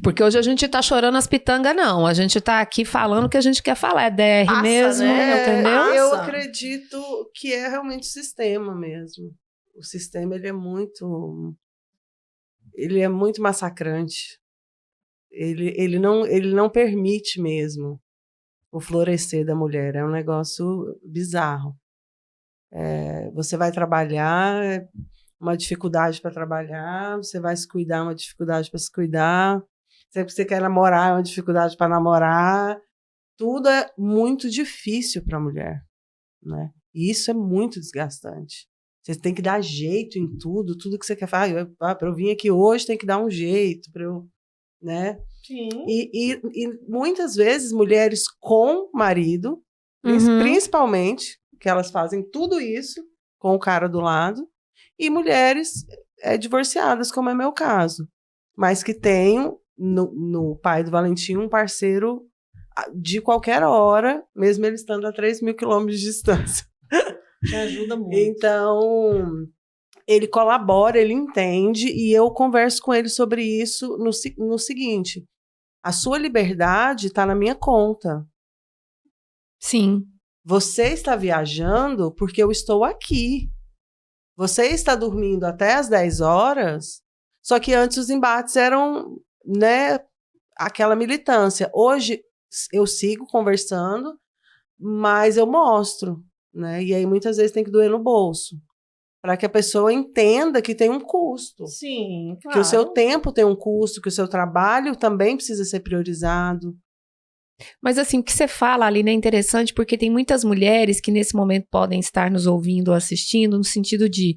Porque hoje a gente tá chorando as pitangas, não. A gente tá aqui falando o que a gente quer falar. É DR Passa, mesmo, né? entendeu? Eu acredito que é realmente o sistema mesmo. O sistema, ele é muito massacrante. Ele não permite mesmo o florescer da mulher. É um negócio bizarro. Você vai trabalhar, uma dificuldade para trabalhar. Você vai se cuidar, uma dificuldade para se cuidar. Sempre que você quer namorar, é uma dificuldade para namorar. Tudo é muito difícil para a mulher, né? E isso é muito desgastante. Você tem que dar jeito em tudo que você quer fazer. Para eu vir aqui hoje, tem que dar um jeito, para eu, né? Sim. E muitas vezes, mulheres com marido, principalmente, que elas fazem tudo isso com o cara do lado, e mulheres divorciadas, como é meu caso, mas que tenho no pai do Valentim um parceiro de qualquer hora, mesmo ele estando a 3.000 quilômetros de distância. Que ajuda muito. Então, ele colabora, ele entende, e eu converso com ele sobre isso no seguinte: a sua liberdade está na minha conta. Sim. Você está viajando porque eu estou aqui. Você está dormindo até as 10 horas, só que antes os embates eram, né, aquela militância. Hoje eu sigo conversando, mas eu mostro, né? E aí muitas vezes tem que doer no bolso, para que a pessoa entenda que tem um custo. Sim, claro. Que o seu tempo tem um custo, que o seu trabalho também precisa ser priorizado. Mas assim, o que você fala, Aline, é interessante porque tem muitas mulheres que nesse momento podem estar nos ouvindo ou assistindo no sentido de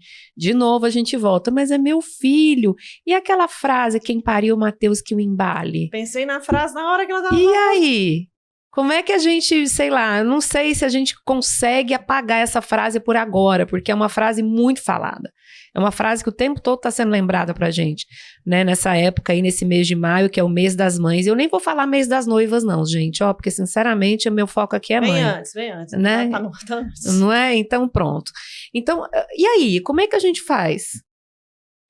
novo a gente volta, mas é meu filho. E aquela frase, quem pariu Mateus que o embale? Pensei na frase na hora que ela tava E falando. aí? Como é que a gente, sei lá, eu não sei se a gente consegue apagar essa frase por agora, porque é uma frase muito falada. É uma frase que o tempo todo está sendo lembrada pra gente, né? Nessa época aí, nesse mês de maio, que é o mês das mães. Eu nem vou falar mês das noivas, não, gente, ó, porque sinceramente o meu foco aqui é mãe. Vem antes. Né? Tá antes. Não é? Então, pronto. Então, e aí, como é que a gente faz?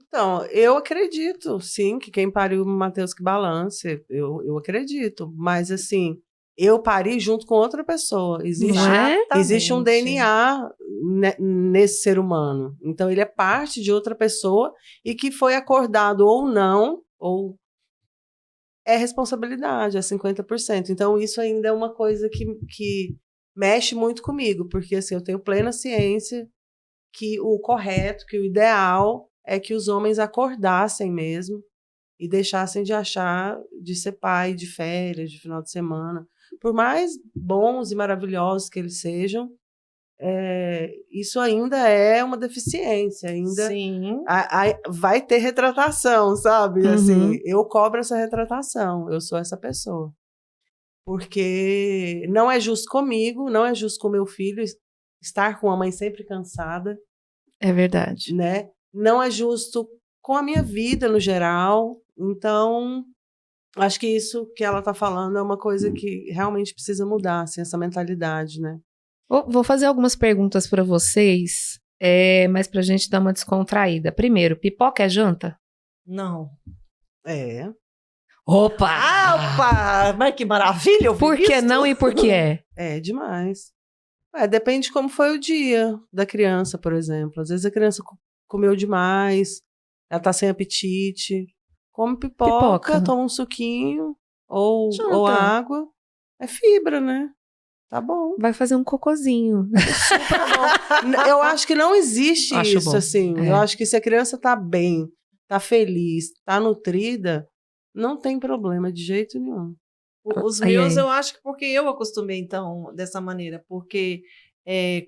Então, eu acredito, sim, que quem pariu Mateus que balance. Eu acredito, mas assim, eu pari junto com outra pessoa. Existe um DNA nesse ser humano. Então, ele é parte de outra pessoa e que foi acordado ou não, ou é responsabilidade, é 50%. Então, isso ainda é uma coisa que mexe muito comigo, porque assim, eu tenho plena ciência que o correto, que o ideal é que os homens acordassem mesmo e deixassem de achar de ser pai de férias, de final de semana. Por mais bons e maravilhosos que eles sejam, isso ainda é uma deficiência, ainda Sim. vai ter retratação, sabe? Assim, eu cobro essa retratação, eu sou essa pessoa. Porque não é justo comigo, não é justo com meu filho estar com a mãe sempre cansada, É verdade. né? Não é justo com a minha vida no geral. Então, acho que isso que ela está falando é uma coisa que realmente precisa mudar, assim, essa mentalidade, né? Vou fazer algumas perguntas para vocês, mas pra gente dar uma descontraída. Primeiro, pipoca é janta? Não. É. Opa! Opa! Mas que maravilha! Por que não e por que é? É demais. Depende de como foi o dia da criança, por exemplo. Às vezes a criança comeu demais, ela tá sem apetite, come pipoca. Toma um suquinho ou água. É fibra, né? Tá bom. Vai fazer um cocôzinho. Tá bom. Eu acho que não existe Acho isso, bom. assim. Eu acho que se a criança tá bem, tá feliz, tá nutrida, não tem problema de jeito nenhum. Os meus, eu acho que porque eu acostumei, então, dessa maneira. Porque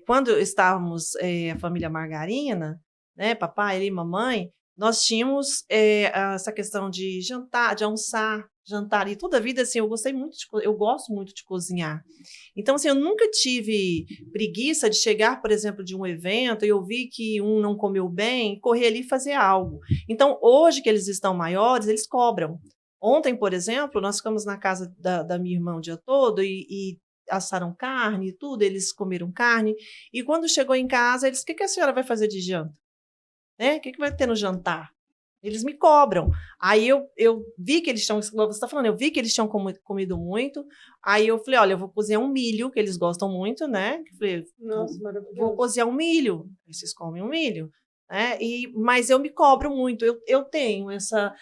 quando estávamos a família Margarina, né, papai e mamãe, nós tínhamos essa questão de jantar, de almoçar, jantar. E toda a vida, assim, eu gosto muito de cozinhar. Então, assim, eu nunca tive preguiça de chegar, por exemplo, de um evento e eu vi que um não comeu bem, correr ali e fazer algo. Então, hoje que eles estão maiores, eles cobram. Ontem, por exemplo, nós ficamos na casa da minha irmã o dia todo e assaram carne e tudo, eles comeram carne. E quando chegou em casa, eles, o que a senhora vai fazer de janta? Né? O que vai ter no jantar? Eles me cobram. Aí eu vi que eles tinham, você está falando, eu vi que eles tinham comido muito. Aí eu falei, olha, eu vou cozinhar um milho, que eles gostam muito, né? Eu falei, nossa, maravilhoso. Vou cozinhar um milho. Aí vocês comem um milho. Mas eu me cobro muito, eu tenho essa.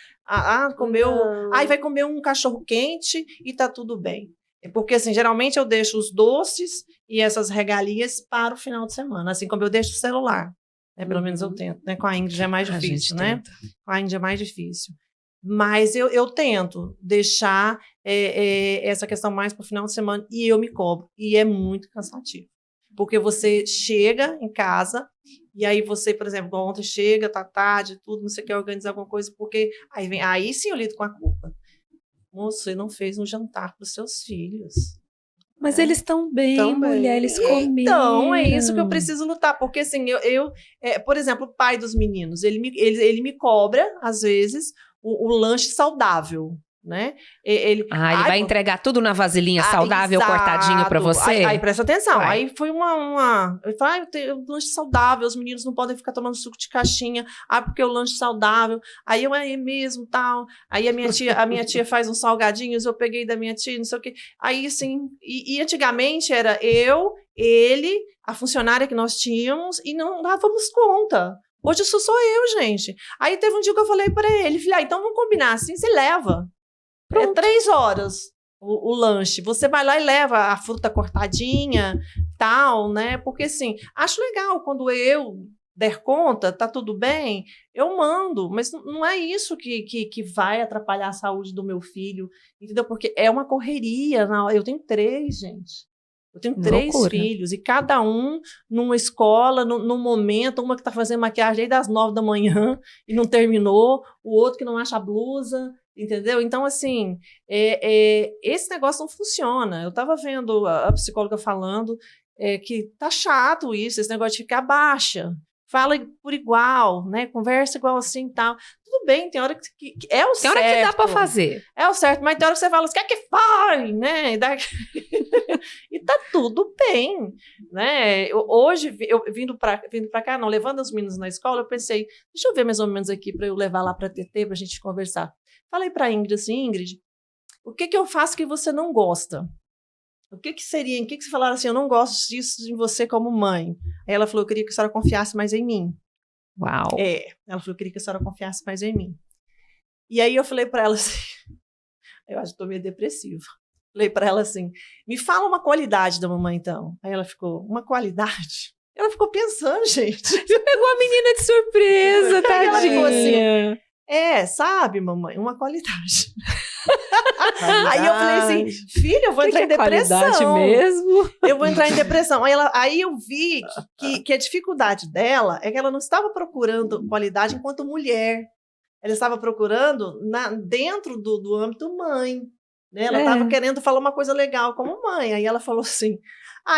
Comeu. Aí vai comer um cachorro quente e tá tudo bem. Porque, assim, geralmente eu deixo os doces e essas regalias para o final de semana, assim como eu deixo o celular. Pelo menos eu tento, né? Com a Ingrid é mais difícil, né? Com a Ingrid é mais difícil. Mas eu tento deixar essa questão mais para o final de semana e eu me cobro. E é muito cansativo. Porque você chega em casa e aí você, por exemplo, ontem chega, tá tarde, tudo, não sei o que, organizar alguma coisa, porque aí sim eu lido com a culpa. Moço, você não fez um jantar para os seus filhos. Mas eles estão bem, mulher, eles comeram. Então, é isso que eu preciso lutar, porque assim, por exemplo, o pai dos meninos, ele me cobra, às vezes, o lanche saudável, né? Ele vai entregar tudo na vasilhinha saudável, exato. Cortadinho pra você? Aí presta atenção, aí foi eu falei, eu tenho lanche saudável, os meninos não podem ficar tomando suco de caixinha, porque o lanche saudável, aí eu mesmo, tal, aí a minha tia faz uns salgadinhos, eu peguei da minha tia, não sei o quê, aí assim, e antigamente era ele, a funcionária que nós tínhamos, e não dávamos conta. Hoje isso sou eu, gente. Aí teve um dia que eu falei pra ele, falei, então vamos combinar assim, você leva. Pronto. 3 horas o lanche. Você vai lá e leva a fruta cortadinha, tal, né? Porque, assim, acho legal quando eu der conta, tá tudo bem, eu mando. Mas não é isso que vai atrapalhar a saúde do meu filho, entendeu? Porque é uma correria. Eu tenho 3, gente. Eu tenho 3 filhos, e cada um numa escola, num momento, uma que está fazendo maquiagem aí das 9 da manhã e não terminou, o outro que não acha a blusa, entendeu? Então, assim, esse negócio não funciona. Eu estava vendo a psicóloga falando que tá chato isso, esse negócio de ficar baixa. Fala por igual, né? Conversa igual assim e tal. Tudo bem, tem hora que é o certo. Tem hora que dá para fazer. É o certo, mas tem hora que você fala, você quer que fale, né? E tá tudo bem, né? Hoje, eu vindo para cá, não, levando os meninos na escola, eu pensei, deixa eu ver mais ou menos aqui para eu levar lá para TT, para a gente conversar. Falei para Ingrid assim, Ingrid, o que eu faço que você não gosta? O que seria, que você falaram assim, eu não gosto disso em você como mãe? Aí ela falou, eu queria que a senhora confiasse mais em mim. Uau. Ela falou, eu queria que a senhora confiasse mais em mim. E aí eu falei para ela assim, eu acho que estou meio depressiva. Falei para ela assim, me fala uma qualidade da mamãe então. Aí ela ficou, uma qualidade? Ela ficou pensando, gente. Você pegou a menina de surpresa, tadinha. Ela ficou assim, sabe, mamãe, uma qualidade. Aí eu falei assim, filha, eu vou entrar em depressão. Mesmo? Eu vou entrar em depressão. Aí eu vi que a dificuldade dela é que ela não estava procurando qualidade enquanto mulher. Ela estava procurando dentro do âmbito mãe. né? Ela estava querendo falar uma coisa legal como mãe. Aí ela falou assim,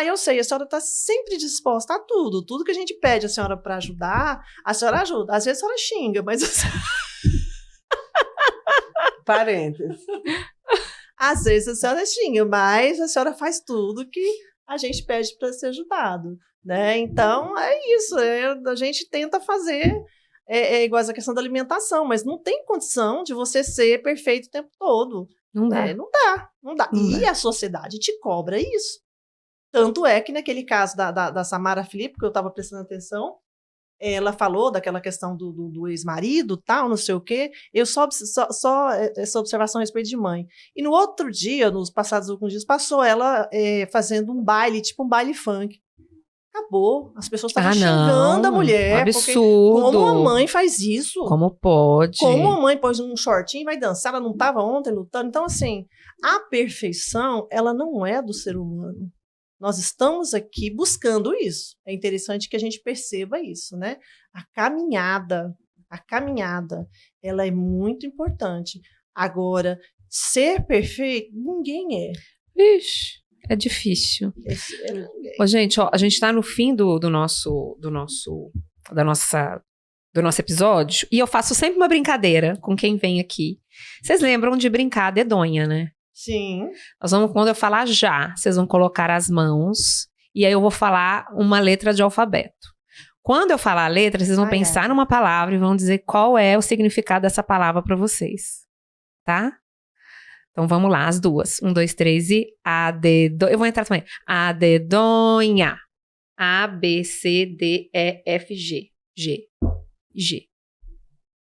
eu sei, a senhora está sempre disposta a tudo. Tudo que a gente pede a senhora para ajudar, a senhora ajuda. Às vezes a senhora xinga, mas... Parênteses. Às vezes a senhora xinga, mas a senhora faz tudo que a gente pede para ser ajudado, né? Então, é isso. A gente tenta fazer igual essa questão da alimentação, mas não tem condição de você ser perfeito o tempo todo. Não dá. Né? Não dá. E a sociedade te cobra isso. Tanto é que naquele caso da Samara Filippo, que eu estava prestando atenção, ela falou daquela questão do ex-marido, tal, não sei o quê. Eu só essa observação a respeito de mãe. E no outro dia, nos passados alguns dias, passou ela fazendo um baile, tipo um baile funk. Acabou. As pessoas estavam xingando a mulher. Absurdo. Como a mãe faz isso? Como pode? Como a mãe pôs um shortinho e vai dançar? Ela não estava ontem lutando? Então, assim, a perfeição, ela não é do ser humano. Nós estamos aqui buscando isso. É interessante que a gente perceba isso, né? A caminhada, ela é muito importante. Agora, ser perfeito, ninguém é. Ixi, é difícil. Ô, gente, ó, a gente está no fim do nosso episódio e eu faço sempre uma brincadeira com quem vem aqui. Vocês lembram de brincar dedonha, né? Sim. Quando eu falar já, vocês vão colocar as mãos e aí eu vou falar uma letra de alfabeto. Quando eu falar a letra, vocês vão pensar numa palavra e vão dizer qual é o significado dessa palavra para vocês. Tá? Então vamos lá, as duas. 1, 2, 3 e eu vou entrar também. A dedonha. A, B, C, D, E, F, G. G.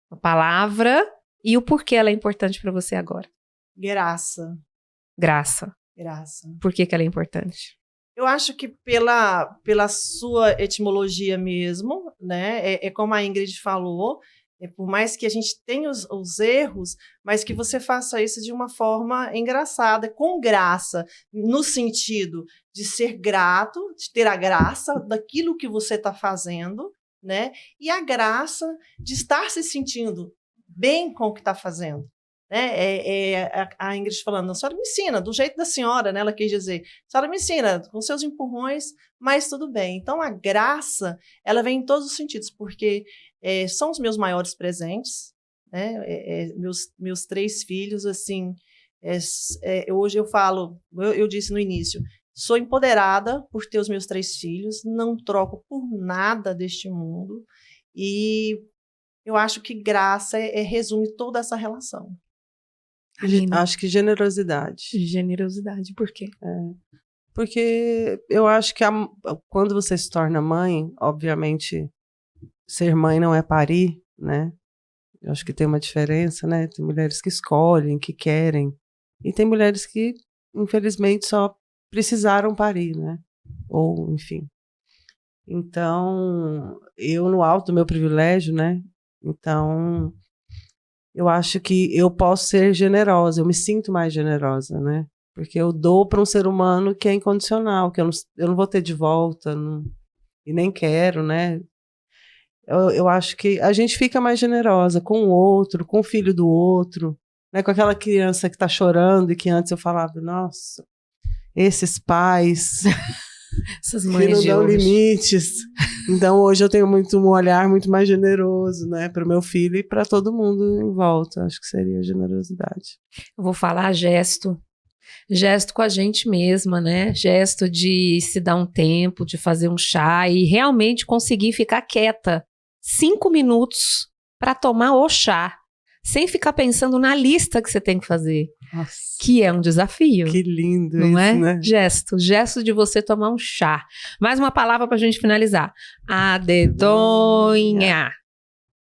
A palavra e o porquê ela é importante para você agora. Graça. Por que ela é importante? Eu acho que pela sua etimologia mesmo, né? É como a Ingrid falou, por mais que a gente tenha os erros, mas que você faça isso de uma forma engraçada, com graça, no sentido de ser grato, de ter a graça daquilo que você está fazendo, né? E a graça de estar se sentindo bem com o que está fazendo. Né? A Ingrid falando, a senhora me ensina, do jeito da senhora, né? Ela quis dizer, a senhora me ensina, com seus empurrões, mas tudo bem. Então, a graça, ela vem em todos os sentidos, porque são os meus maiores presentes, né? Meus 3 filhos, assim, hoje eu falo, eu disse no início, sou empoderada por ter os meus 3 filhos, não troco por nada deste mundo, e eu acho que graça resume toda essa relação. Acho que generosidade. Generosidade, por quê? Porque eu acho que quando você se torna mãe, obviamente, ser mãe não é parir, né? Eu acho que tem uma diferença, né? Tem mulheres que escolhem, que querem, e tem mulheres que, infelizmente, só precisaram parir, né? Ou, enfim. Então, eu, no alto do meu privilégio, né? Então, eu acho que eu posso ser generosa, eu me sinto mais generosa, né? Porque eu dou para um ser humano que é incondicional, que eu não vou ter de volta, e nem quero, né? Eu acho que a gente fica mais generosa com o outro, com o filho do outro, né? Com aquela criança que está chorando e que antes eu falava, nossa, esses pais... Essas mães que não dão hoje. limites. Então hoje eu tenho um olhar muito mais generoso, né, para o meu filho e para todo mundo em volta. Acho que seria generosidade. Eu vou falar gesto com a gente mesma, né? Gesto de se dar um tempo, de fazer um chá e realmente conseguir ficar quieta 5 minutos para tomar o chá, sem ficar pensando na lista que você tem que fazer. Nossa. Que é um desafio. Que lindo não isso, é? né? Gesto de você tomar um chá. Mais uma palavra pra gente finalizar. A dedonha.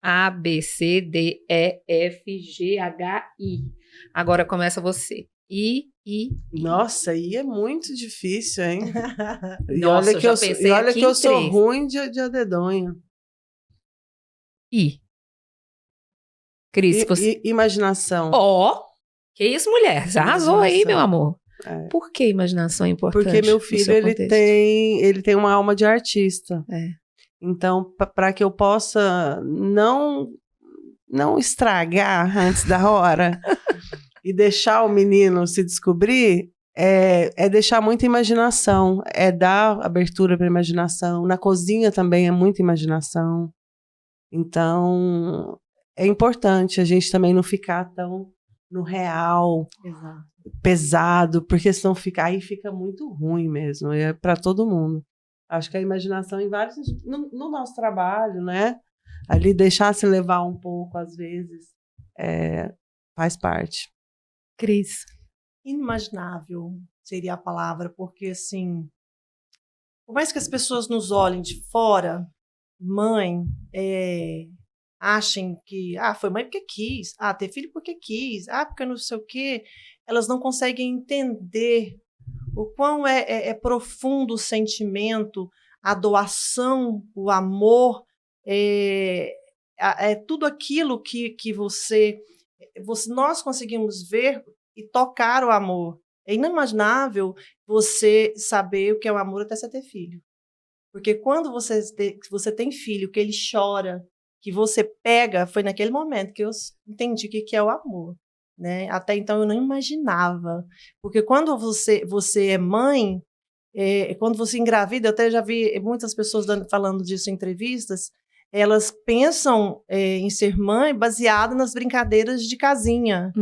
A, B, C, D, E, F, G, H, I. Agora começa você. I. Nossa, I é muito difícil, hein? E Nossa, olha que eu sou ruim de dedonha. I. Cris, você... Imaginação. Que isso, mulher? Você arrasou aí, meu amor. Por que imaginação é importante? Porque meu filho, ele tem uma alma de artista. Então, para que eu possa não estragar antes da hora, e deixar o menino se descobrir, é deixar muita imaginação, é dar abertura para imaginação. Na cozinha também é muita imaginação. Então, é importante a gente também não ficar tão no real, Exato. pesado, porque senão aí fica muito ruim mesmo, é para todo mundo. Acho que a imaginação em vários no nosso trabalho, né? Ali deixar se levar um pouco, às vezes, faz parte. Cris. Inimaginável seria a palavra, porque, assim, por mais que as pessoas nos olhem de fora, mãe, achem que, foi mãe porque quis, ter filho porque quis, porque não sei o quê, elas não conseguem entender o quão é profundo o sentimento, a doação, o amor, tudo aquilo que nós conseguimos ver e tocar o amor. É inimaginável você saber o que é o amor até você ter filho. Porque quando você tem filho, que ele chora, que você pega, foi naquele momento que eu entendi o que é o amor. Né? Até então eu não imaginava. Porque quando você é mãe, quando você engravida, eu até já vi muitas pessoas falando disso em entrevistas, elas pensam em ser mãe baseado nas brincadeiras de casinha,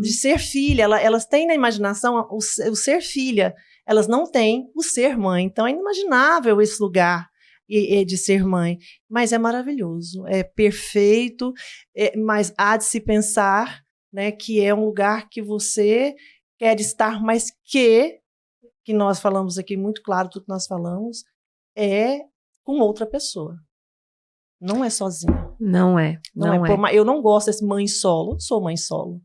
de ser filha. Elas têm na imaginação o ser filha, elas não têm o ser mãe. Então é inimaginável esse lugar de ser mãe. Mas é maravilhoso, é perfeito, mas há de se pensar, né, que é um lugar que você quer estar, mas que nós falamos aqui muito claro, tudo que nós falamos, é com outra pessoa. Não é sozinha. Não é. Eu não gosto desse mãe solo. Eu sou mãe solo.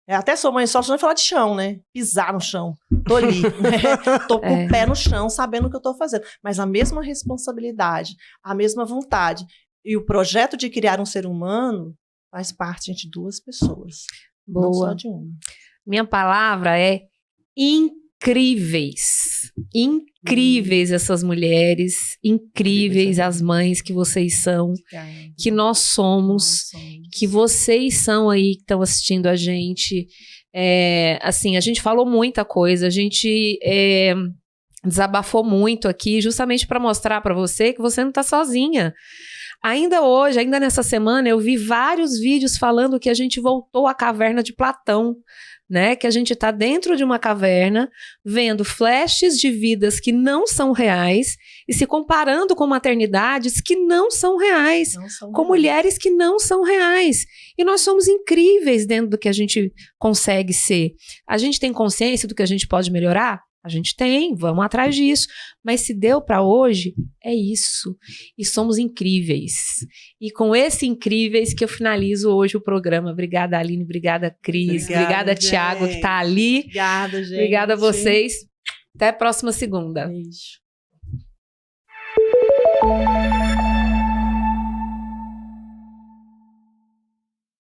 Até sou mãe solo, deixa eu falar de chão, né? Pisar no chão. Tô ali, né? Tô com o pé no chão, sabendo o que eu tô fazendo. Mas a mesma responsabilidade, a mesma vontade. E o projeto de criar um ser humano faz parte de duas pessoas. Boa. Não só de uma. Minha palavra é incríveis. Incríveis essas mulheres, incríveis as mães que vocês são, que nós somos, que vocês são aí que estão assistindo a gente. Assim, a gente falou muita coisa, a gente desabafou muito aqui, justamente para mostrar para você que você não está sozinha. Ainda hoje, ainda nessa semana, eu vi vários vídeos falando que a gente voltou à caverna de Platão, né? Que a gente está dentro de uma caverna, vendo flashes de vidas que não são reais e se comparando com maternidades que não são reais, com mulheres que não são reais. E nós somos incríveis dentro do que a gente consegue ser. A gente tem consciência do que a gente pode melhorar? A gente tem, vamos atrás disso. Mas se deu para hoje, é isso. E somos incríveis. E com esse incríveis que eu finalizo hoje o programa. Obrigada, Aline. Obrigada, Cris. Obrigada, Thiago, que está ali. Obrigada, gente. Obrigada a vocês. Até a próxima segunda. Beijo.